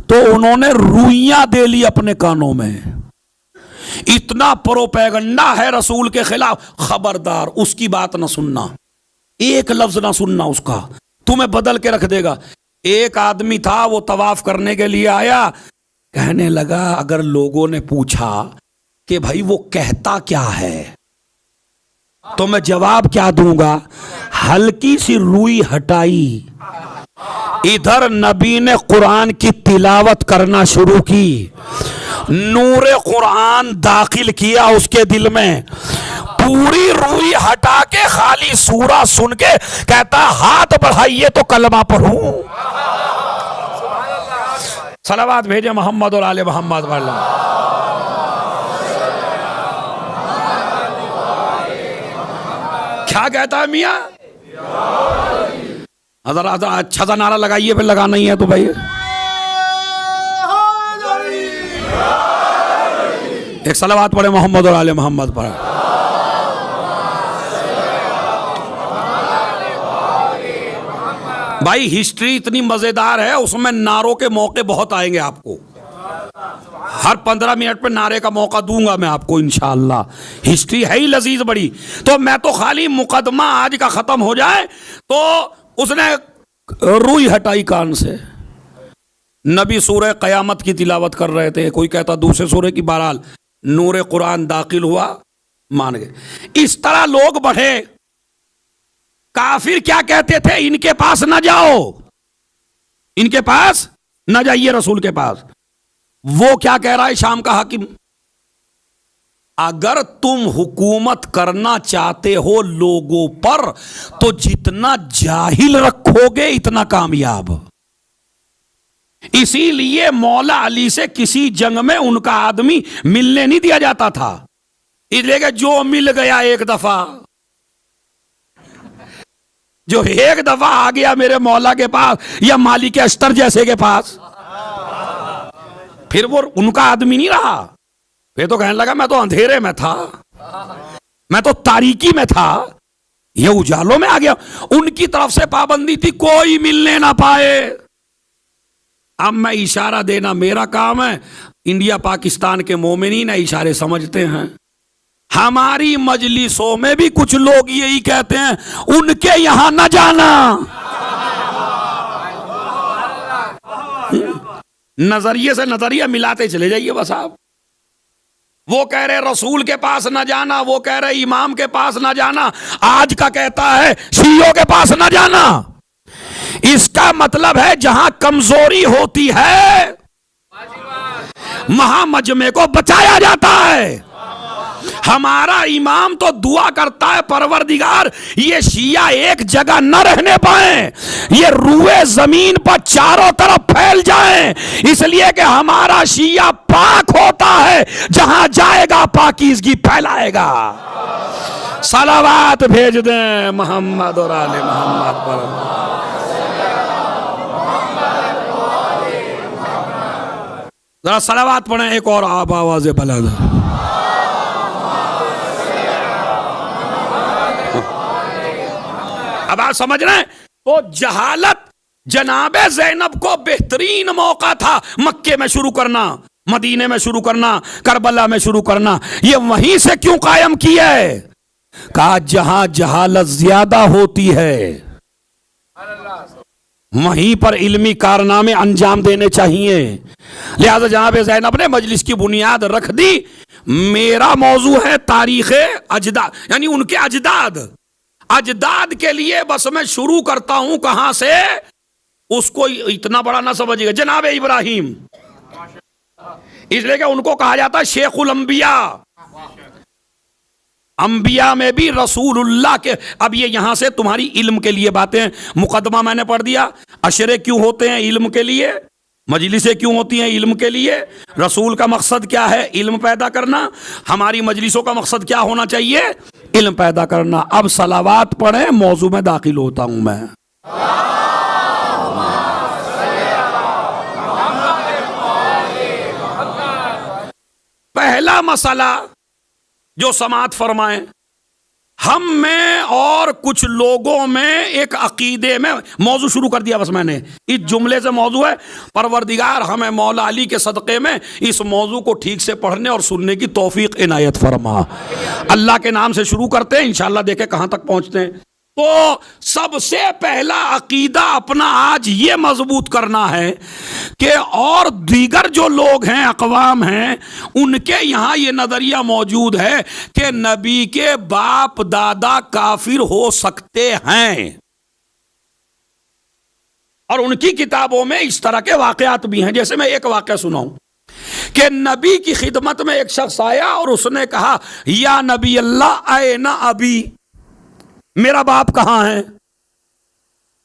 تو انہوں نے روئیاں دے لی اپنے کانوں میں۔ اتنا پروپیگنڈا ہے رسول کے خلاف، خبردار اس کی بات نہ سننا، ایک لفظ نہ سننا اس کا، تمہیں بدل کے رکھ دے گا۔ ایک آدمی تھا وہ طواف کرنے کے لیے آیا، کہنے لگا اگر لوگوں نے پوچھا کہ بھائی وہ کہتا کیا ہے تو میں جواب کیا دوں گا؟ ہلکی سی روئی ہٹائی، ادھر نبی نے قرآن کی تلاوت کرنا شروع کی، نور قرآن داخل کیا اس کے دل میں، پوری روئی ہٹا کے خالی سورہ سن کے کہتا ہاتھ بڑھائیے تو کلمہ پڑھوں۔ صلوات بھیجے محمد اور آل محمد والا۔ کیا کہتا ہے میاں؟ ذرا اچھا سا نعرہ لگائیے، پھر لگانا ہی ہے تو بھائی ایک صلوات پڑھے محمد اور آل محمد پر۔ بھائی ہسٹری اتنی مزیدار ہے، اس میں نعروں کے موقع بہت آئیں گے آپ کو، ہر 15 منٹ پہ نعرے کا موقع دوں گا میں آپ کو انشاءاللہ۔ ہسٹری ہے ہی لذیذ بڑی، تو میں تو خالی مقدمہ آج کا ختم ہو جائے تو اس نے روئی ہٹائی کان سے۔ نبی سورہ قیامت کی تلاوت کر رہے تھے، کوئی کہتا دوسرے سورہ کی، بہرحال نور قرآن داخل ہوا، مان گئے۔ اس طرح لوگ بڑھے۔ کافر کیا کہتے تھے؟ ان کے پاس نہ جاؤ، ان کے پاس نہ جائیے، رسول کے پاس۔ وہ کیا کہہ رہا ہے شام کا حاکم؟ اگر تم حکومت کرنا چاہتے ہو لوگوں پر تو جتنا جاہل رکھو گے اتنا کامیاب۔ اسی لیے مولا علی سے کسی جنگ میں ان کا آدمی ملنے نہیں دیا جاتا تھا، اس لیے کہ جو مل گیا ایک دفعہ، جو ایک دفعہ آ گیا میرے مولا کے پاس یا مالک اشتر جیسے کے پاس، پھر وہ ان کا آدمی نہیں رہا۔ پھر تو کہنے لگا میں تو اندھیرے میں تھا، میں تو تاریکی میں تھا، یہ اجالوں میں آ گیا۔ ان کی طرف سے پابندی تھی کوئی ملنے نہ پائے۔ اب میں اشارہ دینا میرا کام ہے، انڈیا پاکستان کے مومنین اشارے سمجھتے ہیں۔ ہماری مجلسوں میں بھی کچھ لوگ یہی کہتے ہیں ان کے یہاں نہ جانا۔ نظریے سے نظریہ ملاتے چلے جائیے بس آپ۔ وہ کہہ رہے رسول کے پاس نہ جانا، وہ کہہ رہے امام کے پاس نہ جانا، آج کا کہتا ہے شیعوں کے پاس نہ جانا۔ اس کا مطلب ہے جہاں کمزوری ہوتی ہے وہاں مجمع کو بچایا جاتا ہے. ہمارا امام تو دعا کرتا ہے پروردگار یہ شیعہ ایک جگہ نہ رہنے پائیں, یہ روئے زمین پر چاروں طرف پھیل جائیں, اس لیے کہ ہمارا شیعہ پاک ہوتا ہے, جہاں جائے گا پاکیزگی پھیلائے گا. صلوات بھیج دیں محمد اور آل محمد پر. ذرا صلوات پڑھیں ایک اور آپ آواز بلند. اب آپ سمجھ رہے ہیں؟ تو جہالت جناب زینب کو بہترین موقع تھا مکے میں شروع کرنا, مدینے میں شروع کرنا, کربلا میں شروع کرنا. یہ وہیں سے کیوں قائم کیا ہے؟ کہا جہاں جہالت زیادہ ہوتی ہے وہیں پر علمی کارنامے انجام دینے چاہیے. لہذا جناب زینب نے مجلس کی بنیاد رکھ دی. میرا موضوع ہے تاریخ اجداد, یعنی ان کے اجداد کے لیے بس میں شروع کرتا ہوں کہاں سے, اس کو اتنا بڑا نہ سمجھے گا. جناب ابراہیم, اس لیے کہ ان کو کہا جاتا ہے شیخ الانبیاء. انبیاء میں بھی رسول اللہ کے. اب یہ یہاں سے تمہاری علم کے لیے باتیں, مقدمہ میں نے پڑھ دیا. عشرے کیوں ہوتے ہیں؟ علم کے لیے. مجلسیں کیوں ہوتی ہیں؟ علم کے لیے. رسول کا مقصد کیا ہے؟ علم پیدا کرنا. ہماری مجلسوں کا مقصد کیا ہونا چاہیے؟ علم پیدا کرنا. اب صلوات پڑھیں, موضوع میں داخل ہوتا ہوں میں. پہلا مسئلہ جو سماعت فرمائیں, ہم میں اور کچھ لوگوں میں ایک عقیدے میں موضوع شروع کر دیا. بس میں نے اس جملے سے موضوع ہے پروردگار ہمیں مولا علی کے صدقے میں اس موضوع کو ٹھیک سے پڑھنے اور سننے کی توفیق عنایت فرما. اللہ کے نام سے شروع کرتے ہیں, انشاءاللہ دیکھیں کہاں تک پہنچتے ہیں. تو سب سے پہلا عقیدہ اپنا آج یہ مضبوط کرنا ہے کہ اور دیگر جو لوگ ہیں, اقوام ہیں, ان کے یہاں یہ نظریہ موجود ہے کہ نبی کے باپ دادا کافر ہو سکتے ہیں. اور ان کی کتابوں میں اس طرح کے واقعات بھی ہیں. جیسے میں ایک واقعہ سناؤں کہ نبی کی خدمت میں ایک شخص آیا اور اس نے کہا یا نبی اللہ این ابی, میرا باپ کہاں ہے؟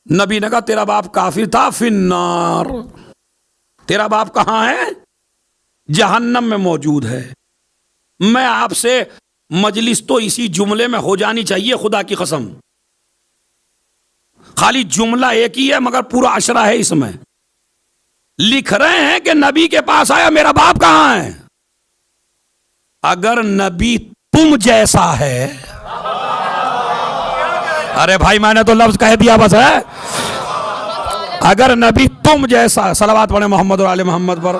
نبی نے کہا تیرا باپ کافر تھا, فی النار. تیرا باپ کہاں ہے؟ جہنم میں موجود ہے. میں آپ سے مجلس تو اسی جملے میں ہو جانی چاہیے, خدا کی قسم. خالی جملہ ایک ہی ہے مگر پورا عشرہ ہے اس میں. لکھ رہے ہیں کہ نبی کے پاس آیا, میرا باپ کہاں ہے؟ اگر نبی تم جیسا ہے, ارے بھائی میں نے تو لفظ کہہ دیا بس ہے, اگر نبی تم جیسا, صلوات پڑھیں محمد اور آل محمد پر.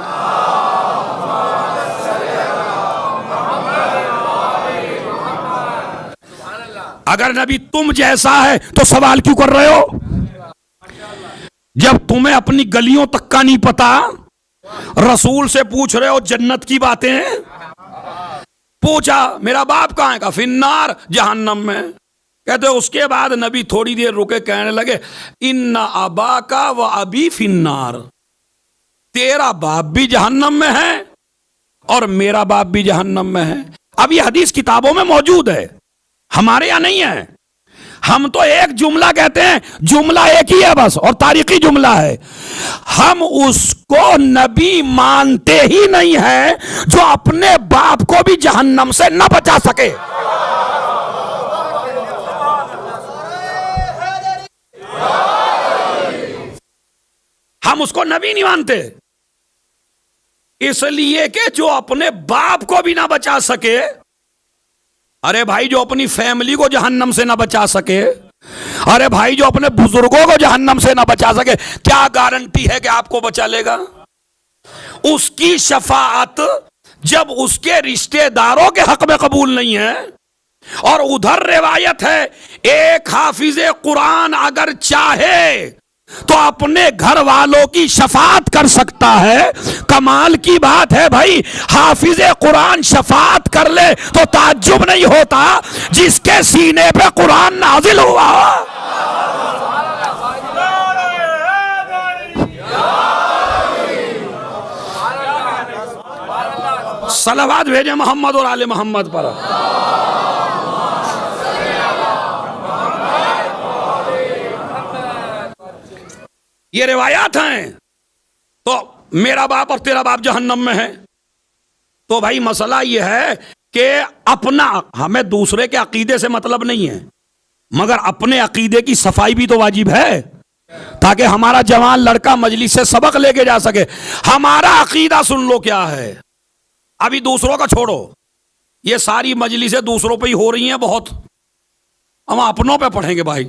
اگر نبی تم جیسا ہے تو سوال کیوں کر رہے ہو؟ جب تمہیں اپنی گلیوں تک کا نہیں پتا, رسول سے پوچھ رہے ہو جنت کی باتیں. پوچھا میرا باپ کہاں ہے؟ کہا فی النار, جہنم میں. کہتے اس کے بعد نبی تھوڑی دیر رکے, کہنے لگے ان اباکا و ابی فی النار, تیرا باپ بھی جہنم میں ہے اور میرا باپ بھی جہنم میں ہے. اب یہ حدیث کتابوں میں موجود ہے, ہمارے یہاں نہیں ہے. ہم تو ایک جملہ کہتے ہیں, جملہ ایک ہی ہے بس, اور تاریخی جملہ ہے. ہم اس کو نبی مانتے ہی نہیں ہیں جو اپنے باپ کو بھی جہنم سے نہ بچا سکے. ہم اس کو نبی نہیں مانتے, اس لیے کہ جو اپنے باپ کو بھی نہ بچا سکے. ارے بھائی جو اپنی فیملی کو جہنم سے نہ بچا سکے, ارے بھائی جو اپنے بزرگوں کو جہنم سے نہ بچا سکے, کیا گارنٹی ہے کہ آپ کو بچا لے گا؟ اس کی شفاعت جب اس کے رشتہ داروں کے حق میں قبول نہیں ہے. اور ادھر روایت ہے ایک حافظ قرآن اگر چاہے تو اپنے گھر والوں کی شفاعت کر سکتا ہے. کمال کی بات ہے بھائی, حافظ قرآن شفاعت کر لے تو تعجب نہیں ہوتا جس کے سینے پہ قرآن نازل ہوا. صلوات بھیجیں محمد اور آل محمد پر. یہ روایات ہیں. تو میرا باپ اور تیرا باپ جہنم میں ہے. تو بھائی مسئلہ یہ ہے کہ اپنا, ہمیں دوسرے کے عقیدے سے مطلب نہیں ہے, مگر اپنے عقیدے کی صفائی بھی تو واجب ہے, تاکہ ہمارا جوان لڑکا مجلس سے سبق لے کے جا سکے. ہمارا عقیدہ سن لو کیا ہے, ابھی دوسروں کا چھوڑو, یہ ساری مجلسیں دوسروں پہ ہی ہو رہی ہیں بہت, ہم اپنوں پہ پڑھیں گے بھائی,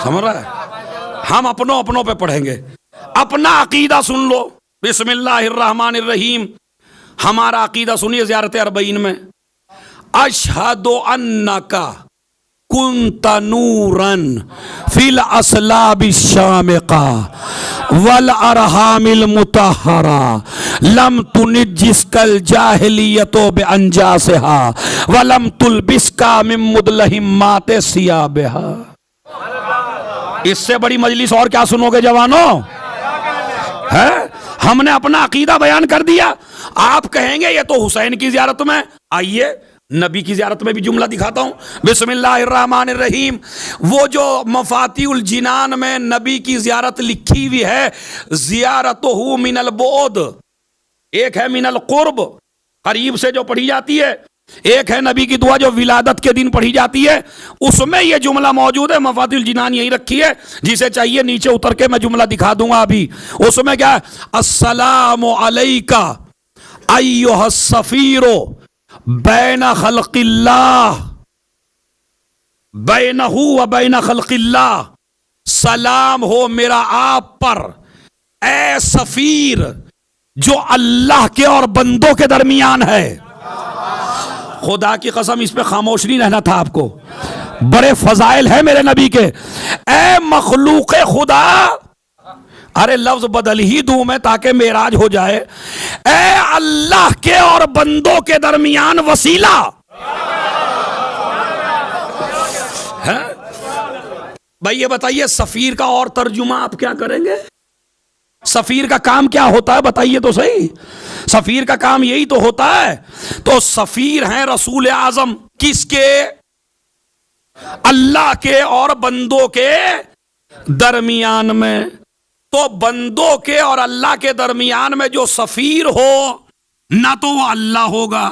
سمجھ رہا ہے, ہم اپنوں پہ پڑھیں گے. اپنا عقیدہ سن لو. بسم اللہ الرحمن الرحیم. ہمارا عقیدہ سنیے زیارت اربعین میں, اشہد انک کنت نورا فی الاصلاب الشامقہ والارحام المطہرہ لم تنجسک الجاہلیت بانجاسها ولم تلبسک من مدلہمات ثیابہا. اس سے بڑی مجلس اور کیا سنو گے جوانوں؟ ہے, ہم نے اپنا عقیدہ بیان کر دیا. آپ کہیں گے یہ تو حسین کی زیارت میں, آئیے نبی کی زیارت میں بھی جملہ دکھاتا ہوں. بسم اللہ الرحمن الرحیم. وہ جو مفاتیح الجنان میں نبی کی زیارت لکھی ہوئی ہے, زیارتہ من البعد, ایک ہے من القرب, قریب سے جو پڑھی جاتی ہے, ایک ہے نبی کی دعا جو ولادت کے دن پڑھی جاتی ہے. اس میں یہ جملہ موجود ہے, مفاتیح الجنان یہی رکھی ہے, جسے چاہیے نیچے اتر کے میں جملہ دکھا دوں گا ابھی. اس میں کیا ہے, السلام علیکہ ایھا السفیر بین خلق اللہ, بینہ و بین خلق اللہ, سلام ہو میرا آپ پر اے سفیر جو اللہ کے اور بندوں کے درمیان ہے. خدا کی قسم اس پہ خاموش نہیں رہنا تھا آپ کو, بڑے فضائل ہیں میرے نبی کے. اے مخلوق خدا, ارے لفظ بدل ہی دوں میں تاکہ معراج ہو جائے, اے اللہ کے اور بندوں کے درمیان وسیلہ. بھائی یہ بتائیے سفیر کا اور ترجمہ آپ کیا کریں گے؟ سفیر کا کام کیا ہوتا ہے بتائیے تو صحیح. سفیر کا کام یہی تو ہوتا ہے. تو سفیر ہیں رسول اعظم, کس کے؟ اللہ کے اور بندوں کے درمیان میں. تو بندوں کے اور اللہ کے درمیان میں جو سفیر ہو, نہ تو وہ اللہ ہوگا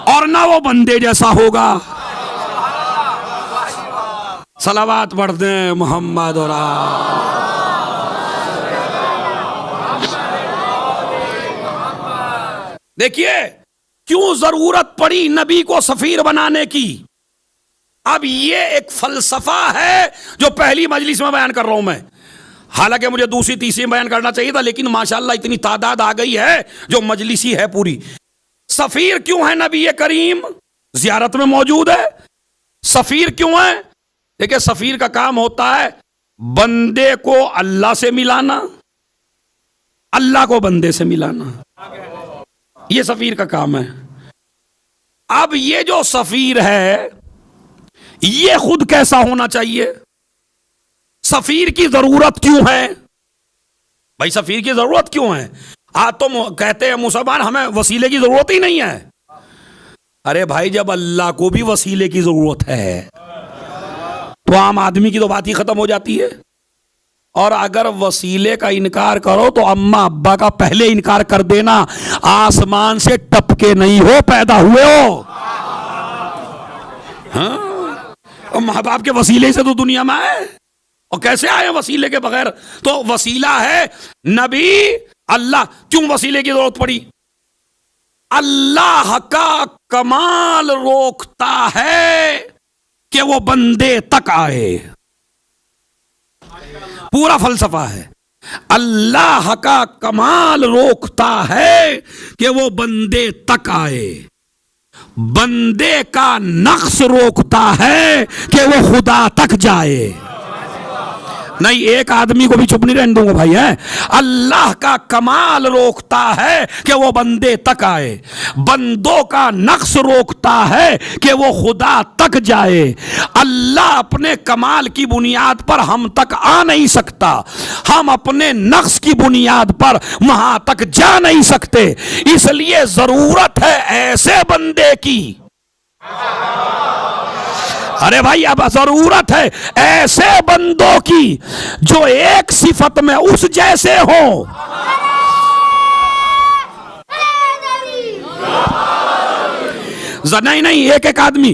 اور نہ وہ بندے جیسا ہوگا. صلوات پڑھ دیں محمد اور دیکھیے کیوں ضرورت پڑی نبی کو سفیر بنانے کی. اب یہ ایک فلسفہ ہے جو پہلی مجلس میں بیان کر رہا ہوں میں, حالانکہ مجھے دوسری تیسری بیان کرنا چاہیے تھا, لیکن ماشاءاللہ اتنی تعداد آ گئی ہے جو مجلسی ہے پوری. سفیر کیوں ہے نبی کریم؟ زیارت میں موجود ہے. سفیر کیوں ہے؟ دیکھیں سفیر کا کام ہوتا ہے بندے کو اللہ سے ملانا, اللہ کو بندے سے ملانا, یہ سفیر کا کام ہے. اب یہ جو سفیر ہے یہ خود کیسا ہونا چاہیے؟ سفیر کی ضرورت کیوں ہے؟ بھائی سفیر کی ضرورت کیوں ہے؟ آج تو کہتے ہیں مسلمان ہمیں وسیلے کی ضرورت ہی نہیں ہے. ارے بھائی جب اللہ کو بھی وسیلے کی ضرورت ہے تو عام آدمی کی تو بات ہی ختم ہو جاتی ہے. اور اگر وسیلے کا انکار کرو تو اماں ابا کا پہلے انکار کر دینا, آسمان سے ٹپکے نہیں ہو پیدا ہوئے ہو. ہاں ماں باپ کے وسیلے سے تو دنیا میں آئے, اور کیسے آئے وسیلے کے بغیر؟ تو وسیلہ ہے نبی, اللہ. کیوں وسیلے کی ضرورت پڑی؟ اللہ کا کمال روکتا ہے کہ وہ بندے تک آئے. پورا فلسفہ ہے. اللہ کا کمال روکتا ہے کہ وہ بندے تک آئے, بندے کا نقص روکتا ہے کہ وہ خدا تک جائے. نہیں، ایک آدمی کو بھی چپ نہیں رہنے دوں گا بھائی. ہیں اللہ کا کمال روکتا ہے کہ وہ بندے تک آئے، بندوں کا نقص روکتا ہے کہ وہ خدا تک جائے. اللہ اپنے کمال کی بنیاد پر ہم تک آ نہیں سکتا، ہم اپنے نقص کی بنیاد پر وہاں تک جا نہیں سکتے. اس لیے ضرورت ہے ایسے بندے کی. ارے بھائی، اب ضرورت ہے ایسے بندوں کی جو ایک صفت میں اس جیسے ہوں. نہیں، ایک آدمی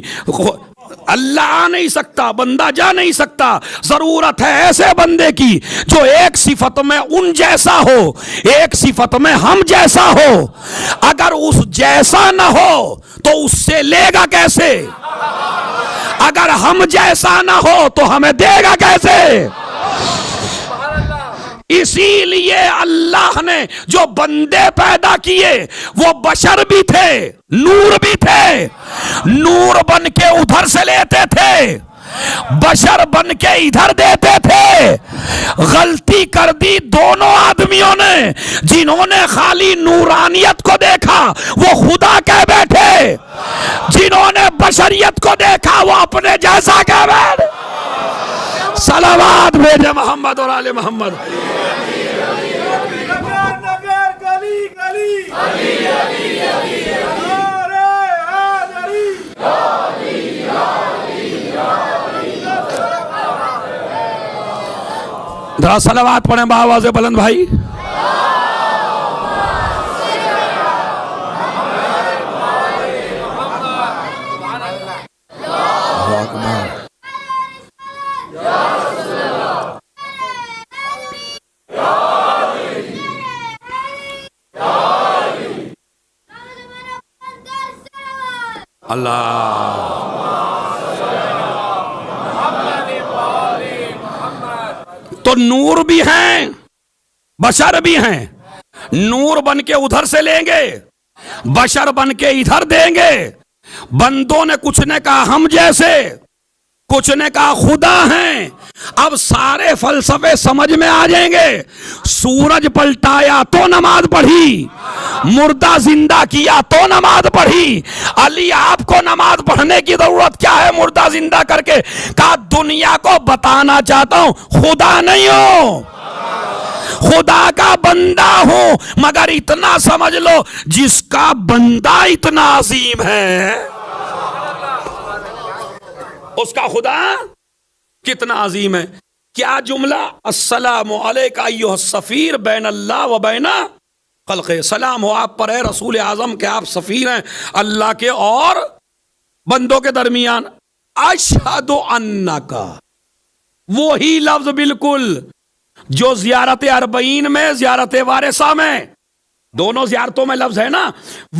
اللہ آ نہیں سکتا، بندہ جا نہیں سکتا. ضرورت ہے ایسے بندے کی جو ایک صفت میں ان جیسا ہو، ایک صفت میں ہم جیسا ہو. اگر اس جیسا نہ ہو تو اس سے لے گا کیسے؟ اگر ہم جیسا نہ ہو تو ہمیں دے گا کیسے؟ اسی لیے اللہ نے جو بندے پیدا کیے وہ بشر بھی تھے، نور بھی تھے. نور بن کے ادھر سے لیتے تھے، بشر بن کے ادھر دیتے تھے. غلطی کر دی دونوں آدمیوں نے. جنہوں نے خالی نورانیت کو دیکھا وہ خدا کہہ بیٹھے، جنہوں نے بشریت کو دیکھا وہ اپنے جیسا کہہ بیٹھے. صلوات بھیجے محمد اور آل محمد. ذرا صلوات پڑھیں بآواز بلند بھائی. اللہ تو نور بھی ہیں، بشر بھی ہیں. نور بن کے ادھر سے لیں گے، بشر بن کے ادھر دیں گے. بندوں نے کچھ نے کہا ہم جیسے، کچھ نے کہا خدا ہیں. اب سارے فلسفے سمجھ میں آ جائیں گے. سورج پلٹایا تو نماز پڑھی، مردہ زندہ کیا تو نماز پڑھی. علی آپ کو نماز پڑھنے کی ضرورت کیا ہے مردہ زندہ کر کے؟ کہا دنیا کو بتانا چاہتا ہوں خدا نہیں ہوں، خدا کا بندہ ہوں. مگر اتنا سمجھ لو جس کا بندہ اتنا عظیم ہے اس کا خدا کتنا عظیم ہے. کیا جملہ؟ السلام علیکہ ایھا السفیر بین اللہ و بین خلق. سلام ہو آپ پر اے رسول اعظم کہ آپ سفیر ہیں اللہ کے اور بندوں کے درمیان. اشہد انک، وہی لفظ بالکل جو زیارت اربعین میں، زیارت وارثہ میں، دونوں زیارتوں میں لفظ ہے نا،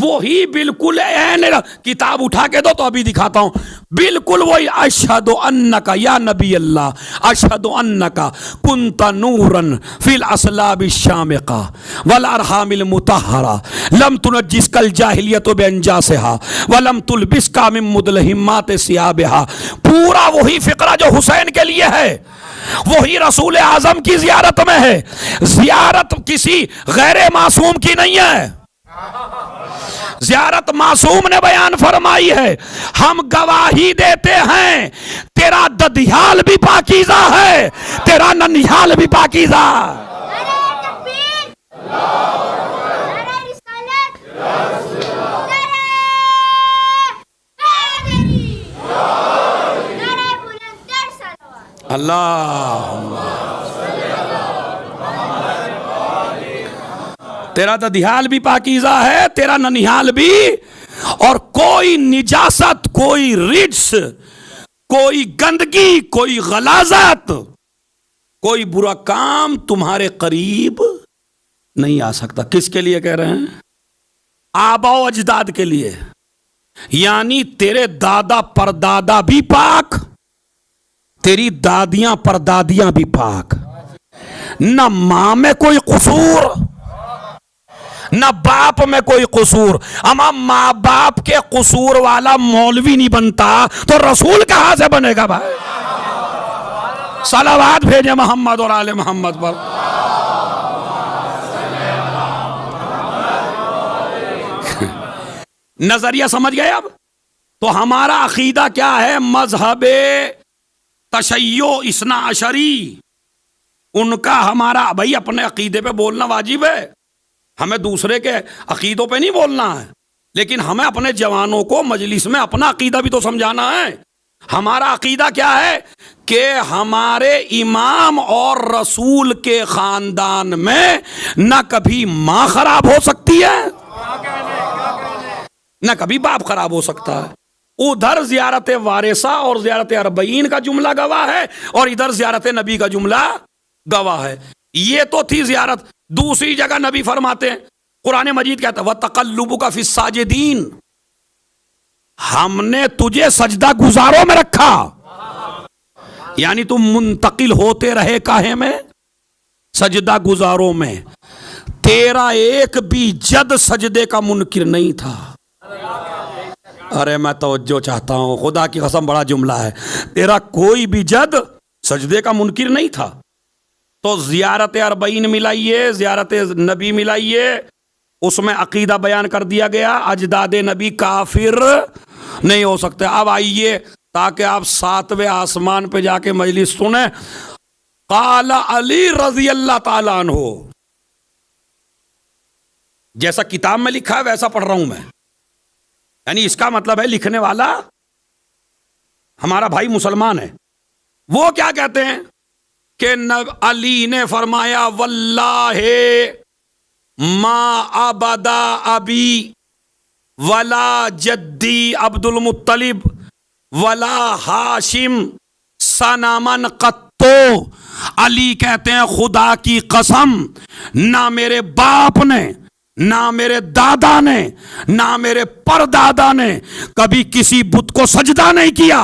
وہی بالکل عین. کتاب اٹھا کے دو تو ابھی دکھاتا ہوں. بالکل وہی. اشہد انک یا نبی اللہ، اشہد انک کنت نورا فی الاصلاب الشامقہ والارحام المطہرہ لم تنجسک الجاہلیۃ بانجاسها ولم تلبسک من مدلہمات ثیابها. پورا وہی فقرہ جو حسین کے لیے ہے، وہی رسول اعظم کی زیارت میں ہے. زیارت کسی غیر معصوم کی نہیں ہے، زیارت معصوم نے بیان فرمائی ہے. ہم گواہی دیتے ہیں تیرا ددھیال بھی پاکیزہ ہے، تیرا ننھیال بھی پاکیزہ. اللہ تیرا ددھیال بھی پاکیزہ ہے، تیرا ننھیال بھی. اور کوئی نجاست، کوئی رجس، کوئی گندگی، کوئی غلاظت، کوئی برا کام تمہارے قریب نہیں آ سکتا. کس کے لیے کہہ رہے ہیں؟ آبا و اجداد کے لیے. یعنی تیرے دادا پردادا بھی پاک، تیری دادیاں پردادیاں بھی پاک. نہ ماں میں کوئی قصور، نہ باپ میں کوئی قصور. اما ماں باپ کے قصور والا مولوی نہیں بنتا تو رسول کہاں سے بنے گا بھائی؟ صلوات بھیجے محمد اور آل محمد پر. نظریہ سمجھ گئے؟ اب تو ہمارا عقیدہ کیا ہے؟ مذہب تشیع اثنا عشری، ان کا ہمارا بھائی اپنے عقیدے پہ بولنا واجب ہے، ہمیں دوسرے کے عقیدوں پہ نہیں بولنا ہے، لیکن ہمیں اپنے جوانوں کو مجلس میں اپنا عقیدہ بھی تو سمجھانا ہے. ہمارا عقیدہ کیا ہے کہ ہمارے امام اور رسول کے خاندان میں نہ کبھی ماں خراب ہو سکتی ہے نہ کبھی باپ خراب ہو سکتا ہے. ادھر زیارت وارثہ اور زیارت اربعین کا جملہ گواہ ہے اور ادھر زیارت نبی کا جملہ گواہ ہے. یہ تو تھی زیارت. دوسری جگہ نبی فرماتے ہیں، قرآن مجید کہتا ہے وَتَقَلُّبُكَ فِي السَّاجِدِينَ، ہم نے تجھے سجدہ گزاروں میں رکھا. یعنی تم منتقل ہوتے رہے کاہے میں؟ سجدہ گزاروں میں. تیرا ایک بھی جد سجدے کا منکر نہیں تھا. ارے میں توجہ چاہتا ہوں، خدا کی قسم بڑا جملہ ہے. تیرا کوئی بھی جد سجدے کا منکر نہیں تھا. تو زیارت اربعین ملائیے، زیارت نبی ملائیے، اس میں عقیدہ بیان کر دیا گیا اجداد نبی کافر نہیں ہو سکتے. اب آئیے تاکہ آپ 7ویں آسمان پہ جا کے مجلس سنیں. قال علی رضی اللہ تعالیٰ عنہ، جیسا کتاب میں لکھا ہے ویسا پڑھ رہا ہوں میں. یعنی اس کا مطلب ہے لکھنے والا ہمارا بھائی مسلمان ہے. وہ کیا کہتے ہیں کہ علی نے فرمایا واللہ ما عبدا ابی ولا جدی عبد المطلب ولا ہاشم صنما قطو. علی کہتے ہیں خدا کی قسم، نہ میرے باپ نے، نہ میرے دادا نے، نہ میرے پردادا نے کبھی کسی بت کو سجدہ نہیں کیا.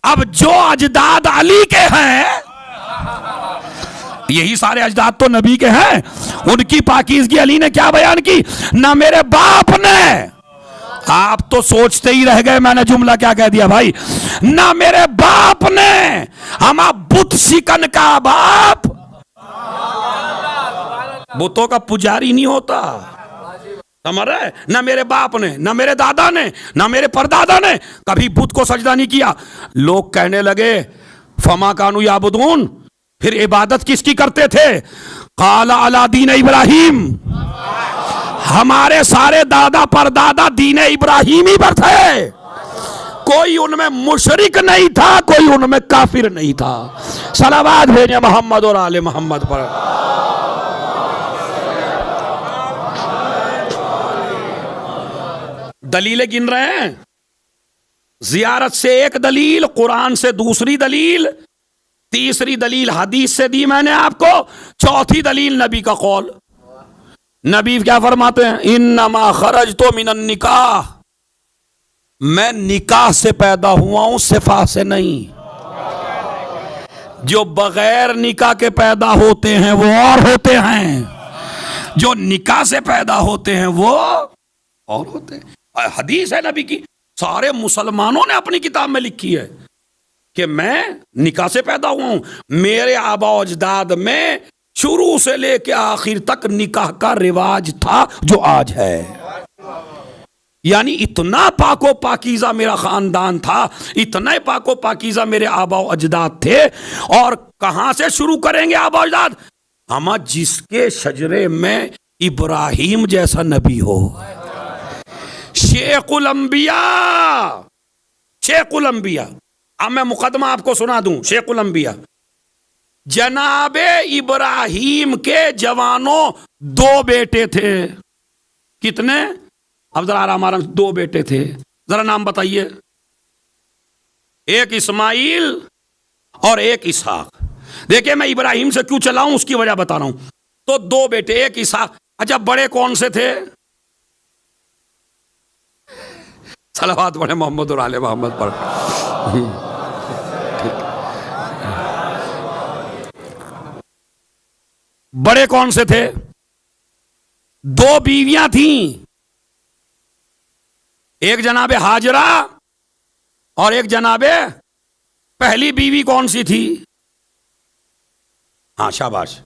اب جو اجداد علی کے ہیں، یہی سارے اجداد تو نبی کے ہیں، ان کی پاکیزگی علی نے کیا بیان کی؟ نہ میرے باپ نے. آپ تو سوچتے ہی رہ گئے میں نے جملہ کیا کہہ دیا بھائی. نہ میرے باپ نے، ہما بت شکن کا باپ بتوں کا پجاری نہیں ہوتا، سمجھ رہے؟ نہ میرے باپ نے، نہ میرے دادا نے، نہ میرے پردادا نے کبھی بت کو سجدہ نہیں کیا. لوگ کہنے لگے فما کانوا یعبدون، پھر عبادت کس کی کرتے تھے؟ قال علی دین ابراہیم، ہمارے سارے دادا پردادا دین ابراہیمی پر تھے. کوئی ان میں مشرک نہیں تھا، کوئی ان میں کافر نہیں تھا. صلوات بھیجے محمد اور آل محمد پر. دلیلیں گن رہے ہیں، زیارت سے ایک دلیل، قرآن سے دوسری دلیل، تیسری دلیل حدیث سے دی میں نے آپ کو، چوتھی دلیل نبی کا قول. نبی کیا فرماتے ہیں؟ انما خرجت من النکاح، میں نکاح سے پیدا ہوا ہوں، صفا سے نہیں. جو بغیر نکاح کے پیدا ہوتے ہیں وہ اور ہوتے ہیں، جو نکاح سے پیدا ہوتے ہیں وہ اور ہوتے ہیں. حدیث ہے نبی کی، سارے مسلمانوں نے اپنی کتاب میں لکھی ہے کہ میں نکاح سے پیدا ہوا ہوں. میرے آبا و اجداد میں شروع سے لے کے آخر تک نکاح کا رواج تھا جو آج ہے. یعنی اتنا پاک و پاکیزہ میرا خاندان تھا، اتنا پاک و پاکیزہ میرے آبا و اجداد تھے. اور کہاں سے شروع کریں گے آبا و اجداد؟ ہم جس کے شجرے میں ابراہیم جیسا نبی ہو، شیخ الانبیاء، شیخ الانبیاء. اب میں مقدمہ آپ کو سنا دوں. شیخ الانبیاء جناب ابراہیم کے جوانوں 2 بیٹے تھے. کتنے؟ اب ذرا آرام آرام، 2 بیٹے تھے. ذرا نام بتائیے. ایک اسماعیل اور ایک اسحاق. دیکھیں میں ابراہیم سے کیوں چلا ہوں اس کی وجہ بتا رہا ہوں. تو 2 بیٹے، ایک اسحاق. اچھا بڑے کون سے تھے؟ صلوات پڑھے محمد اور آل محمد پر. بڑے کون سے تھے؟ 2 بیویاں تھیں، ایک جناب ہاجرہ اور ایک جناب پہلی بیوی کون سی تھی؟ ہاں شاباش،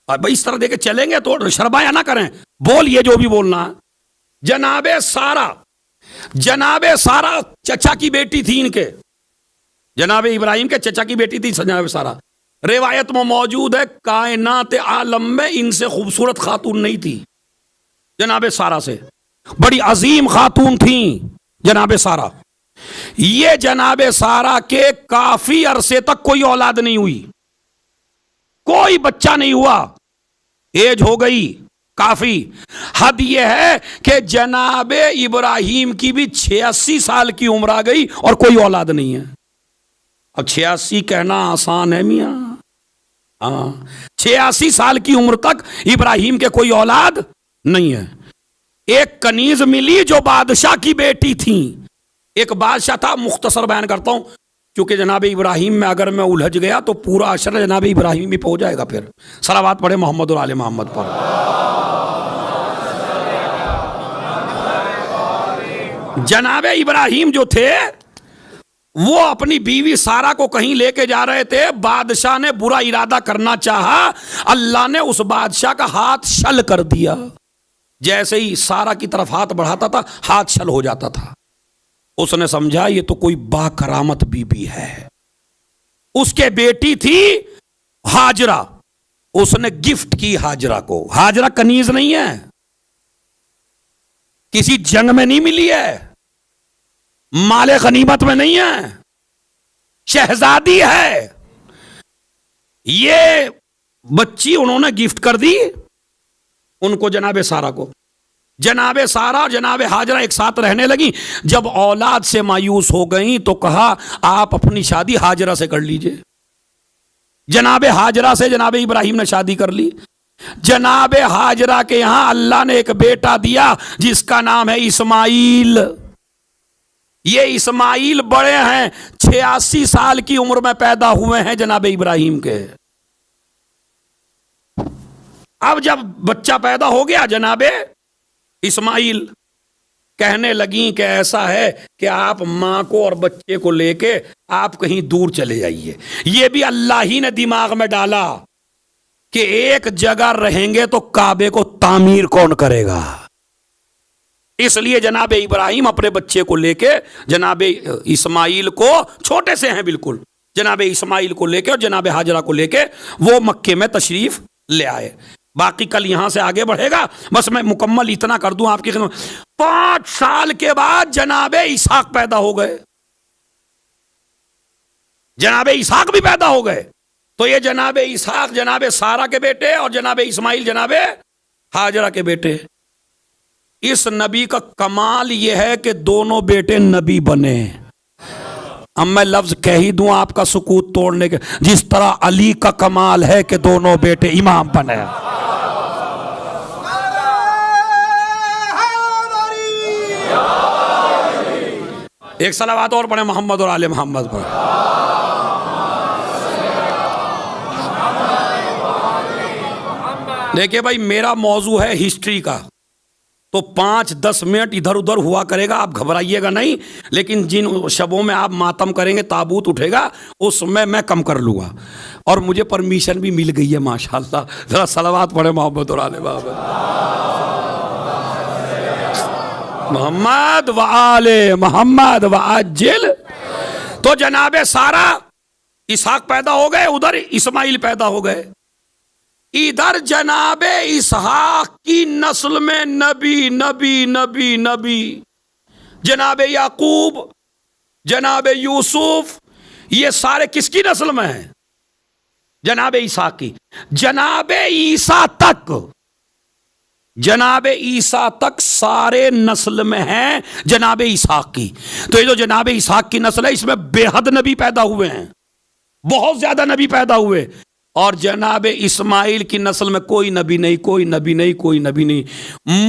بھائی اس طرح دے کے چلیں گے تو شرمایا نہ کریں، بولیے جو بھی بولنا ہے۔ جناب سارا، جناب سارا چچا کی بیٹی تھی ان کے، جناب ابراہیم کے چچا کی بیٹی تھی جناب سارا۔ روایت میں موجود ہے کائنات عالم میں ان سے خوبصورت خاتون نہیں تھی جناب سارا سے، بڑی عظیم خاتون تھیں جناب سارا۔ یہ جناب سارا کے کافی عرصے تک کوئی اولاد نہیں ہوئی، کوئی بچہ نہیں ہوا، ایج ہو گئی کافی۔ حد یہ ہے کہ جناب ابراہیم کی بھی 86 سال کی عمر آ گئی اور کوئی اولاد نہیں ہے۔ اب 86 کہنا آسان ہے میاں، ہاں 86 سال کی عمر تک ابراہیم کے کوئی اولاد نہیں ہے۔ ایک کنیز ملی جو بادشاہ کی بیٹی تھی، ایک بادشاہ تھا، مختصر بیان کرتا ہوں کیونکہ جناب ابراہیم میں اگر میں الجھ گیا تو پورا اشر جناب ابراہیم بھی پہنچ جائے گا۔ پھر صلوات پڑھے محمد اور آل محمد پر۔ جناب ابراہیم جو تھے وہ اپنی بیوی سارا کو کہیں لے کے جا رہے تھے، بادشاہ نے برا ارادہ کرنا چاہا، اللہ نے اس بادشاہ کا ہاتھ شل کر دیا، جیسے ہی سارا کی طرف ہاتھ بڑھاتا تھا ہاتھ شل ہو جاتا تھا۔ اس نے سمجھا یہ تو کوئی با کرامت بی بی ہے، اس کے بیٹی تھی ہاجرہ، اس نے گفٹ کی ہاجرہ کو۔ ہاجرہ کنیز نہیں ہے، کسی جنگ میں نہیں ملی ہے، مال غنیمت میں نہیں ہے، شہزادی ہے۔ یہ بچی انہوں نے گفٹ کر دی ان کو، جناب سارا کو۔ جناب سارا اور جناب ہاجرہ ایک ساتھ رہنے لگی، جب اولاد سے مایوس ہو گئیں تو کہا آپ اپنی شادی ہاجرہ سے کر لیجئے۔ جناب ہاجرہ سے جناب ابراہیم نے شادی کر لی۔ جناب ہاجرہ کے یہاں اللہ نے ایک بیٹا دیا جس کا نام ہے اسماعیل۔ یہ اسماعیل بڑے ہیں، 86 سال کی عمر میں پیدا ہوئے ہیں جناب ابراہیم کے۔ اب جب بچہ پیدا ہو گیا جناب اسماعیل، کہنے لگیں کہ ایسا ہے کہ آپ ماں کو اور بچے کو لے کے آپ کہیں دور چلے جائیے۔ یہ بھی اللہ ہی نے دماغ میں ڈالا کہ ایک جگہ رہیں گے تو کعبے کو تعمیر کون کرے گا، اس لیے جناب ابراہیم اپنے بچے کو لے کے، جناب اسماعیل کو، چھوٹے سے ہیں بالکل، جناب اسماعیل کو لے کے اور جناب ہاجرہ کو لے کے وہ مکے میں تشریف لے آئے۔ باقی کل یہاں سے آگے بڑھے گا، بس میں مکمل اتنا کر دوں آپ کی خدمت۔ 5 سال کے بعد جناب اسحاق پیدا ہو گئے، جناب اسحاق بھی پیدا ہو گئے۔ تو یہ جناب اسحاق جناب سارا کے بیٹے اور جناب اسماعیل جناب ہاجرہ کے بیٹے۔ اس نبی کا کمال یہ ہے کہ دونوں بیٹے نبی بنے۔ اب میں لفظ کہہ ہی دوں آپ کا سکوت توڑنے کے، جس طرح علی کا کمال ہے کہ دونوں بیٹے امام بنے۔ ایک صلوات اور پڑھیں محمد اور آل محمد پر۔ دیکھیں بھائی، میرا موضوع ہے ہسٹری کا، تو 5-10 منٹ ادھر ادھر ہوا کرے گا، آپ گھبرائیے گا نہیں، لیکن جن شبوں میں آپ ماتم کریں گے، تابوت اٹھے گا، اس میں کم کر لوں گا، اور مجھے پرمیشن بھی مل گئی ہے ماشاءاللہ۔ ذرا صلوات پڑھے محمد اور آل محمد و آل محمد وعجل۔ تو جناب سارا، اسحاق پیدا ہو گئے، ادھر اسماعیل پیدا ہو گئے، ادھر جناب اسحاق کی نسل میں نبی نبی نبی نبی، جناب یعقوب، جناب یوسف، یہ سارے کس کی نسل میں ہیں؟ جناب اسحاق کی۔ جناب عیسیٰ تک، جناب عیسیٰ تک سارے نسل میں ہیں جناب اسحاق کی۔ تو یہ جو جناب اسحاق کی نسل ہے، اس میں بے حد نبی پیدا ہوئے ہیں، بہت زیادہ نبی پیدا ہوئے۔ اور جناب اسماعیل کی نسل میں کوئی نبی نہیں، کوئی نبی نہیں، کوئی نبی نہیں،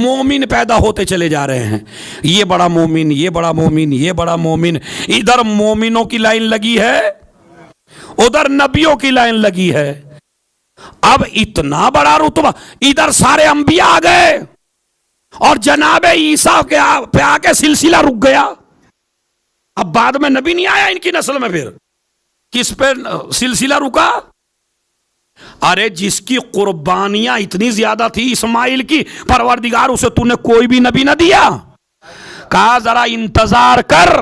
مومن پیدا ہوتے چلے جا رہے ہیں، یہ بڑا مومن، یہ بڑا مومن، یہ بڑا مومن۔ ادھر مومنوں کی لائن لگی ہے، ادھر نبیوں کی لائن لگی ہے۔ اب اتنا بڑا رتبہ، ادھر سارے انبیاء آ گئے اور جناب عیسیٰ پہ آ کے سلسلہ رک گیا۔ اب بعد میں نبی نہیں آیا ان کی نسل میں، پھر کس پہ سلسلہ رکا؟ ارے جس کی قربانیاں اتنی زیادہ تھی اسماعیل کی، پروردگار اسے تو نے کوئی بھی نبی نہ دیا، کہا ذرا انتظار کر،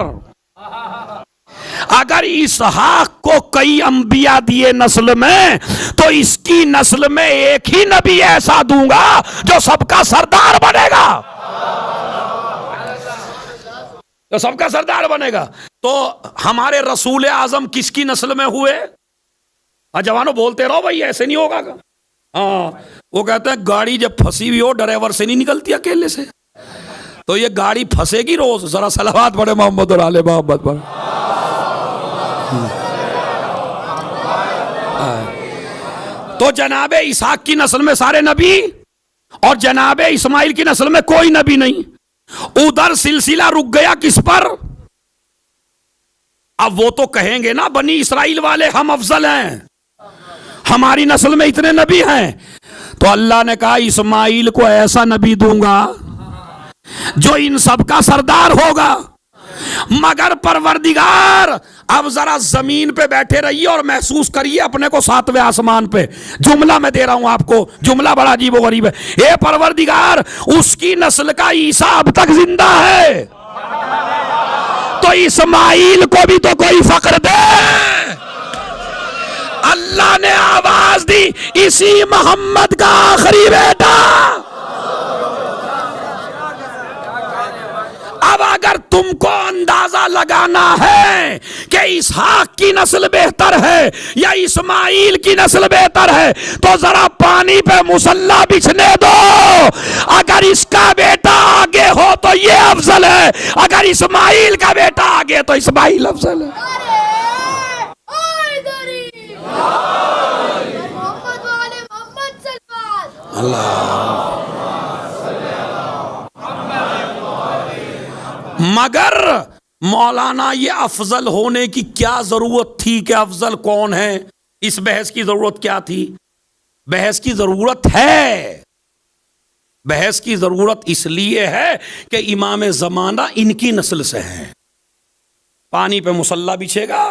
اگر اسحاق کو کئی انبیاء دیے نسل میں تو اس کی نسل میں ایک ہی نبی ایسا دوں گا جو سب کا سردار بنے گا، جو سب کا سردار بنے گا۔ تو ہمارے رسول اعظم کس کی نسل میں ہوئے؟ جوانوں بولتے رہو بھائی، ایسے نہیں ہوگا۔ ہاں، وہ کہتے ہیں گاڑی جب پھنسی ہوئی ہو ڈرائیور سے نہیں نکلتی اکیلے سے، تو یہ گاڑی پھنسے گی روز۔ ذرا صلوات پڑھے محمد اور آل محمد پر۔ تو جناب اسحاق کی نسل میں سارے نبی اور جناب اسماعیل کی نسل میں کوئی نبی نہیں۔ ادھر سلسلہ رک گیا کس پر؟ اب وہ تو کہیں گے نا بنی اسرائیل والے ہم افضل ہیں، ہماری نسل میں اتنے نبی ہیں۔ تو اللہ نے کہا اسماعیل کو ایسا نبی دوں گا جو ان سب کا سردار ہوگا، مگر پروردگار اب ذرا زمین پہ بیٹھے رہیے اور محسوس کریے اپنے کو 7ویں آسمان پہ۔ جملہ میں دے رہا ہوں آپ کو، جملہ بڑا عجیب و غریب ہے۔ اے پروردگار، اس کی نسل کا عیسیٰ اب تک زندہ ہے، تو اسماعیل کو بھی تو کوئی فخر دے۔ اللہ نے آواز دی، اسی محمد کا آخری بیٹا۔ اب اگر تم کو اندازہ لگانا ہے کہ اسحاق کی نسل بہتر ہے یا اسماعیل کی نسل بہتر ہے تو ذرا پانی پہ مصلی بچھنے دو۔ اگر اس کا بیٹا آگے ہو تو یہ افضل ہے، اگر اسماعیل کا بیٹا آگے تو اسماعیل افضل ہے۔ مگر مولانا یہ افضل ہونے کی کیا ضرورت تھی کہ افضل کون ہے؟ اس بحث کی ضرورت کیا تھی؟ بحث کی ضرورت ہے، بحث کی ضرورت اس لیے ہے کہ امام زمانہ ان کی نسل سے ہیں۔ پانی پہ مصلی بچھے گا،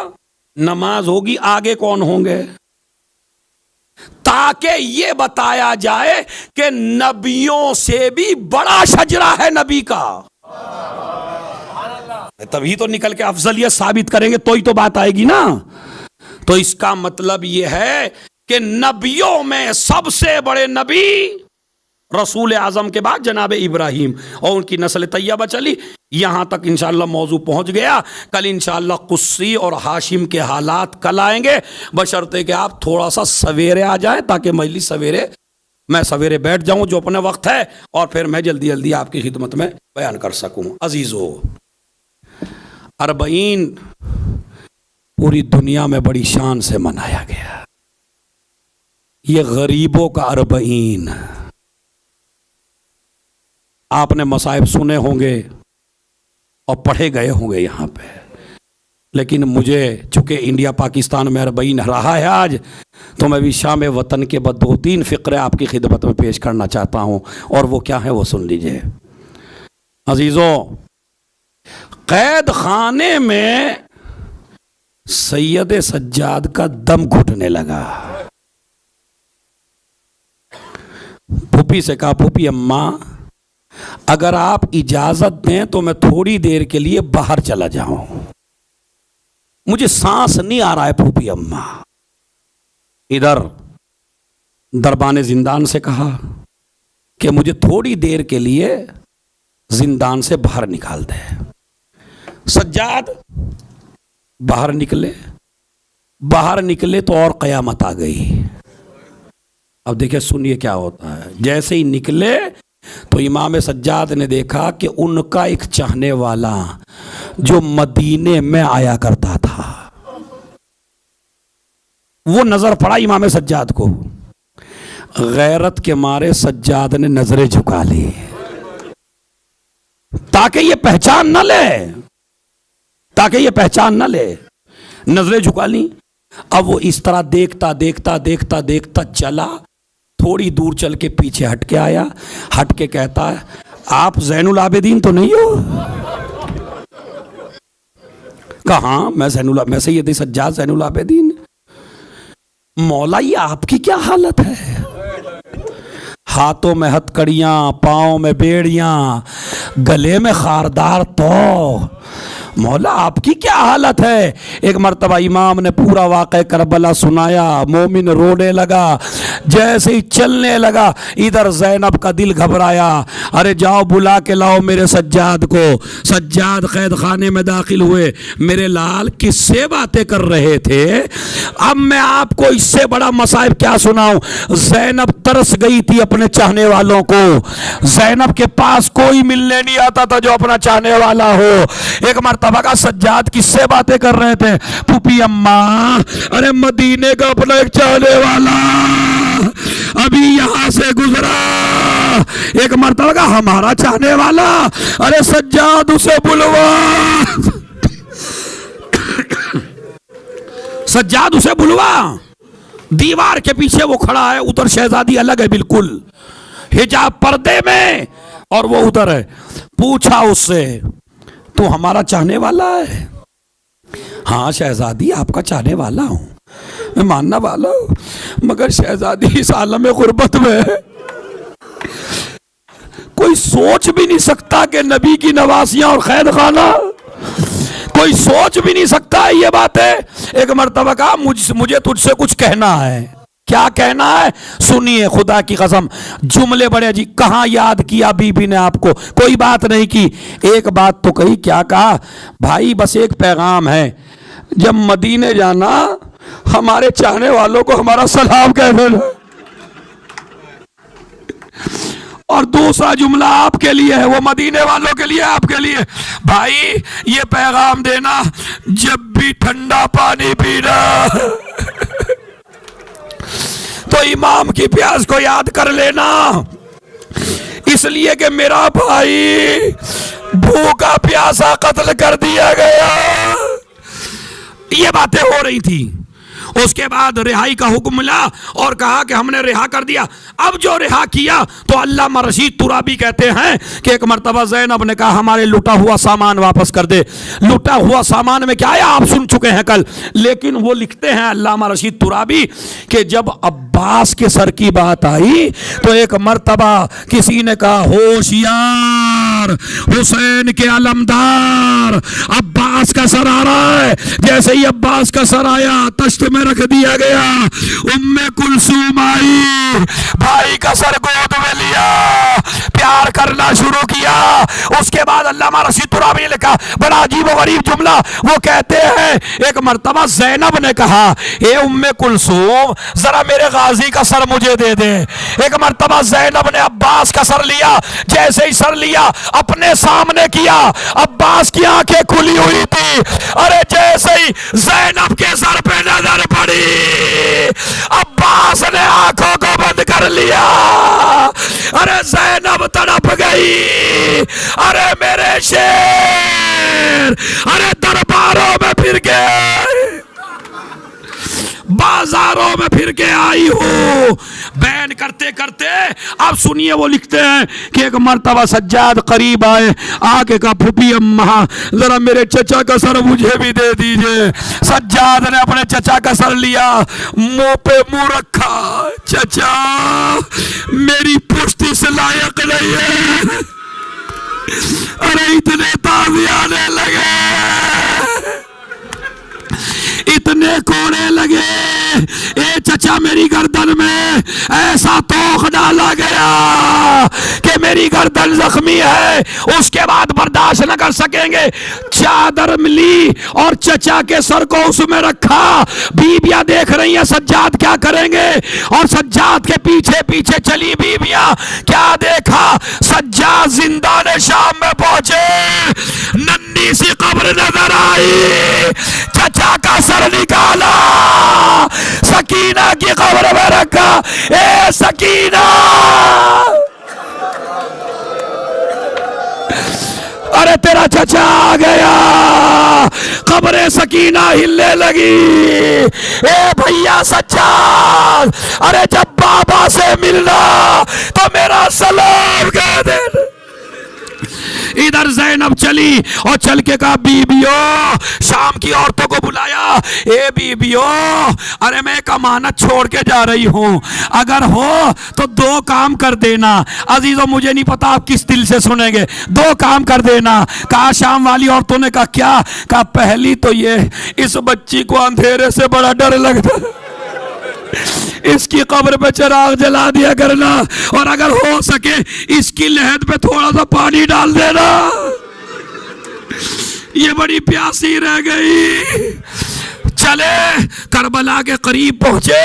نماز ہوگی، آگے کون ہوں گے؟ تاکہ یہ بتایا جائے کہ نبیوں سے بھی بڑا شجرہ ہے نبی کا۔ تبھی تو نکل کے افضلیت ثابت کریں گے، تو ہی تو بات آئے گی نا۔ تو اس کا مطلب یہ ہے کہ نبیوں میں سب سے بڑے نبی رسول اعظم کے بعد جناب ابراہیم، اور ان کی نسل طیبہ چلی۔ یہاں تک انشاءاللہ موضوع پہنچ گیا۔ کل انشاءاللہ قصی اور ہاشم کے حالات کل آئیں گے، بشرطے کہ آپ تھوڑا سا سویرے آ جائیں تاکہ مجلس سویرے، میں سویرے بیٹھ جاؤں جو اپنے وقت ہے، اور پھر میں جلدی جلدی آپ کی خدمت میں بیان کر سکوں۔ عزیزو، 40 پوری دنیا میں بڑی شان سے منایا گیا۔ یہ غریبوں کا 40، آپ نے مصائب سنے ہوں گے اور پڑھے گئے ہوں گے یہاں پہ، لیکن مجھے چونکہ انڈیا پاکستان میں 40 رہا ہے آج، تو میں بھی شام وطن کے بعد 2-3 فقرے آپ کی خدمت میں پیش کرنا چاہتا ہوں، اور وہ کیا ہے وہ سن لیجئے۔ عزیزوں، قید خانے میں سید سجاد کا دم گھٹنے لگا۔ پھوپھی سے کہا، پھوپھی اماں اگر آپ اجازت دیں تو میں تھوڑی دیر کے لیے باہر چلا جاؤں، مجھے سانس نہیں آ رہا ہے پھوپھی اماں۔ ادھر دربان زندان سے کہا کہ مجھے تھوڑی دیر کے لیے زندان سے باہر نکال دے۔ سجاد باہر نکلے تو اور قیامت آ گئی۔ اب دیکھیں سنیے کیا ہوتا ہے۔ جیسے ہی نکلے تو امام سجاد نے دیکھا کہ ان کا ایک چاہنے والا جو مدینے میں آیا کرتا تھا وہ نظر پڑا امام سجاد کو۔ غیرت کے مارے سجاد نے نظریں جھکا لی تاکہ یہ پہچان نہ لے، نظریں جھکا لی۔ اب وہ اس طرح دیکھتا چلا، تھوڑی دور چل کے پیچھے ہٹ کے آیا، ہٹ کے کہتا ہے آپ زین العابدین تو نہیں ہو؟ کہاں؟ میں سید سجاد زین العابدین۔ مولا یہ آپ کی کیا حالت ہے؟ ہاتھوں میں ہتکڑیاں، پاؤں میں بیڑیاں، گلے میں خاردار تو، مولا آپ کی کیا حالت ہے؟ ایک مرتبہ امام نے پورا واقعہ کربلا سنایا، مومن رونے لگا، جیسے ہی چلنے لگا ادھر زینب کا دل گھبرایا، ارے جاؤ بلا کے لاؤ میرے سجاد کو۔ سجاد قید خانے میں داخل ہوئے، میرے لال کس سے باتیں کر رہے تھے؟ اب میں آپ کو اس سے بڑا مصائب کیا سناؤں؟ زینب ترس گئی تھی اپنے چاہنے والوں کو، زینب کے پاس کوئی ملنے نہیں آتا تھا جو اپنا چاہنے والا ہو۔ ایک مرتبہ کا سجاد کس سے باتیں کر رہے تھے؟ پھوپھی اماں، ارے مدینے کا اپنا ایک چاہنے والا ابھی یہاں سے گزرا۔ ایک مرتبہ کا ہمارا چاہنے والا، ارے سجاد اسے بلوا، سجاد اسے بلوا۔ دیوار کے پیچھے وہ کھڑا ہے، ادھر شہزادی الگ ہے بالکل، حجاب پردے میں، اور وہ ادھر ہے۔ پوچھا اس سے، تو ہمارا چاہنے والا ہے؟ ہاں شہزادی آپ کا چاہنے والا ہوں، میں ماننا والا ہوں، مگر شہزادی اس عالم غربت میں کوئی سوچ بھی نہیں سکتا کہ نبی کی نواسیاں اور قید خانہ، کوئی سوچ بھی نہیں سکتا ہے یہ باتیں۔ ایک مرتبہ کہا مجھے تجھ سے کچھ کہنا ہے۔ کیا کہنا ہے؟ سنیے خدا کی قسم، جملے بڑے جی۔ کہاں یاد کیا بی بی نے آپ کو؟ کوئی بات نہیں کی، ایک بات تو کہی۔ کیا کہا؟ بھائی بس ایک پیغام ہے، جب مدینے جانا ہمارے چاہنے والوں کو ہمارا سلام کہہ دینا، اور دوسرا جملہ آپ کے لیے ہے، وہ مدینے والوں کے لیے، آپ کے لیے، بھائی یہ پیغام دینا جب بھی ٹھنڈا پانی پینا تو امام کی پیاس کو یاد کر لینا، اس لیے کہ میرا بھائی بھوکا پیاسا قتل کر دیا گیا۔ یہ باتیں ہو رہی تھی۔ اس کے بعد رہائی کا حکم ملا اور کہا کہ ہم نے رہا کر دیا۔ اب جو رہا کیا تو علامہ رشید ترابی کہتے ہیں کہ ایک مرتبہ زینب نے کہا ہمارے لٹا ہوا سامان واپس کر دے۔ لٹا ہوا سامان میں کیا ہے آپ سن چکے ہیں کل، لیکن وہ لکھتے ہیں علامہ رشید ترابی کہ جب عباس کے سر کی بات آئی تو ایک مرتبہ کسی نے کہا ہوشیار حسین کے علمدار، عباس کا سر آ رہا ہے۔ جیسے ہی عباس کا سر آیا تشت میں رکھ دیا گیا، ام کلثوم آئی، بھائی کا سر گود میں لیا، پیار کرنا شروع کیا۔ اس کے بعد علامہ رشید ترابی نے لکھا بڑا عجیب و غریب جملہ، وہ کہتے ہیں ایک مرتبہ زینب نے کہا اے ام کلثوم ذرا میرے غازی کا سر مجھے دے دے۔ ایک مرتبہ زینب نے عباس کا سر لیا، جیسے ہی سر لیا اپنے سامنے کیا، عباس کی آنکھیں کھلی ہوئی تھی، ارے جیسے ہی زینب کے سر پہ نظر پڑی عباس نے آنکھوں کو بند کر لیا، ارے زینب تڑپ گئی، ارے میرے شیر، ارے درباروں میں پھر گئے، بازاروں میں پھر کے آئی ہوں۔ بیان کرتے کرتے اب سنیے وہ لکھتے ہیں کہ ایک مرتبہ سجاد قریب آئے، آگے کا پھوپھی اماں ذرا میرے چچا کا سر مجھے بھی دے دیجئے۔ سجاد نے اپنے چچا کا سر لیا، منہ پہ منہ رکھا، چچا میری پشت اس لائق نہیں ہے، ارے اتنے تازی آنے لگے، اتنے کوڑے لگے، اے چچا میری گردن میں ایسا توخ ڈالا گیا کہ میری گردن زخمی ہے، اس کے بعد برداشت نہ کر سکیں گے۔ چادر ملی اور چچا کے سر کو اس میں رکھا، بیویاں دیکھ رہی ہیں سجاد کیا کریں گے، اور سجاد کے پیچھے پیچھے چلی بیویاں۔ کیا دیکھا؟ سجاد زندان شام میں پہنچے، ننھی سی قبر نظر آئی، چچا کا سر نکالا، سکینہ کی قبر میں رکھا، اے سکینہ، ارے تیرا چچا آ گیا۔ قبر سکینہ ہلنے لگی، اے بھیا سجاد، ارے جب بابا سے ملنا تو میرا سلام کہہ دینا۔ ادھر زینب چلی اور چل کے کہا بیبیوں، شام کی عورتوں کو بلایا، اے بیبیوں، ارے میں ایک امانت چھوڑ کے جا رہی ہوں، اگر ہو تو 2 کام کر دینا۔ عزیزوں مجھے نہیں پتا آپ کس دل سے سنیں گے، 2 کام کر دینا۔ کہا شام والی عورتوں نے کہا کیا؟ کہا پہلی تو یہ، اس بچی کو اندھیرے سے بڑا ڈر لگتا، اس کی قبر پہ چراغ جلا دیا کرنا، اور اگر ہو سکے اس کی لحد پہ تھوڑا سا پانی ڈال دینا، یہ بڑی پیاسی رہ گئی۔ چلے کربلا کے قریب پہنچے،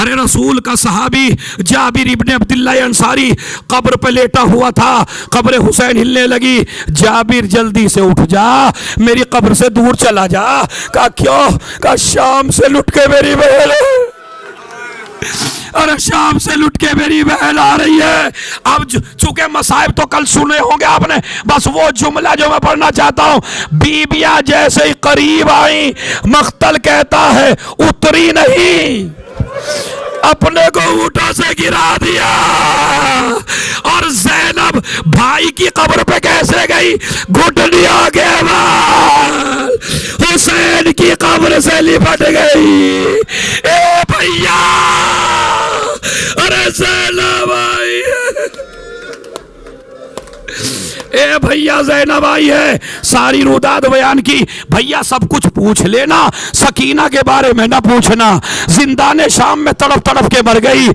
ارے رسول کا صحابی جابر ابن عبداللہ انصاری قبر پہ لیٹا ہوا تھا، قبر حسین ہلنے لگی، جابر جلدی سے اٹھ جا، میری قبر سے دور چلا جا۔ کہا کیوں؟ کہا شام سے لٹ کے میری بہن، ارے شام سے لٹ کے میری بہن آ رہی ہے۔ اب چونکہ مصائب تو کل سنے ہوں گے آپ نے، بس وہ جملہ جو میں پڑھنا چاہتا ہوں، بیبیاں جیسے ہی قریب آئیں، مقتل کہتا ہے اتری نہیں، اپنے کو اونٹوں سے گرا دیا۔ اور زینب بھائی کی قبر پہ کیسے گئی؟ گھٹنیوں کے بال حسین کی قبر سے لپٹ گئی۔ اے بھیا، ارے زینب آئی ہے، اے بھیا زینب آئی ہے۔ ساری روداد بیان کی، بھیا سب کچھ پوچھ لینا، سکینہ کے بارے میں نہ پوچھنا، زندان شام میں تڑپ تڑپ کے مر گئی۔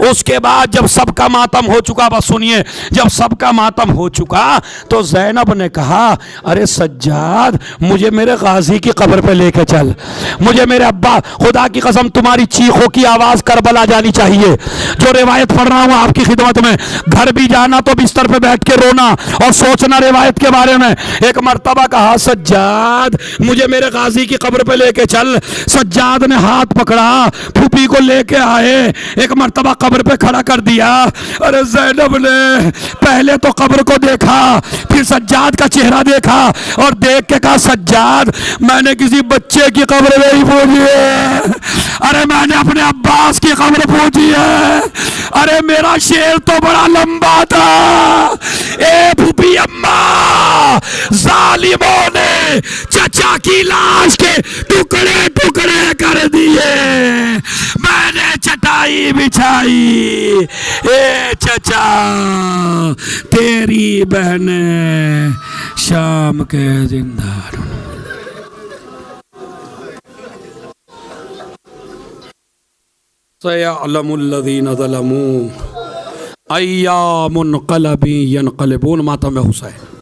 اس کے بعد جب سب کا ماتم ہو چکا، بس سنیے، جب سب کا ماتم ہو چکا تو زینب نے کہا ارے سجاد مجھے میرے غازی کی قبر پہ لے کے چل، مجھے میرے ابا، خدا کی قسم تمہاری چیخوں کی آواز کربلا جانی چاہیے۔ جو روایت پڑھ رہا ہوں آپ کی خدمت میں، گھر بھی جانا تو بستر پہ بیٹھ کے رونا اور سوچنا روایت کے بارے میں۔ ایک مرتبہ کہا سجاد مجھے میرے غازی کی قبر پہ لے کے چل، سجاد نے ہاتھ پکڑا، پھوپھی کو لے کے آئے، ایک مرتبہ قبر پہ کھڑا کر دیا۔ ارے زینب نے پہلے تو قبر کو دیکھا، پھر سجاد کا چہرہ دیکھا اور دیکھ کے کہا سجاد میں نے کسی بچے کی قبر نہیں پوچھی ہے، ارے میں نے اپنے عباس کی قبر پوچھی ہے، ارے میرا شیر تو بڑا لمبا تھا۔ اے پھوپھی اماں، ظالموں نے چچا کی لاش کے ٹکڑے ٹکڑے کر دیے، میں نے چٹائی بچھائی، اے چچا تیری بہنیں شام کے زندان۔ سَيَعْلَمُ الَّذِينَ ظَلَمُوا أَيَّ مُنْقَلَبٍ يَنْقَلِبُونَ۔ ماتم حسین۔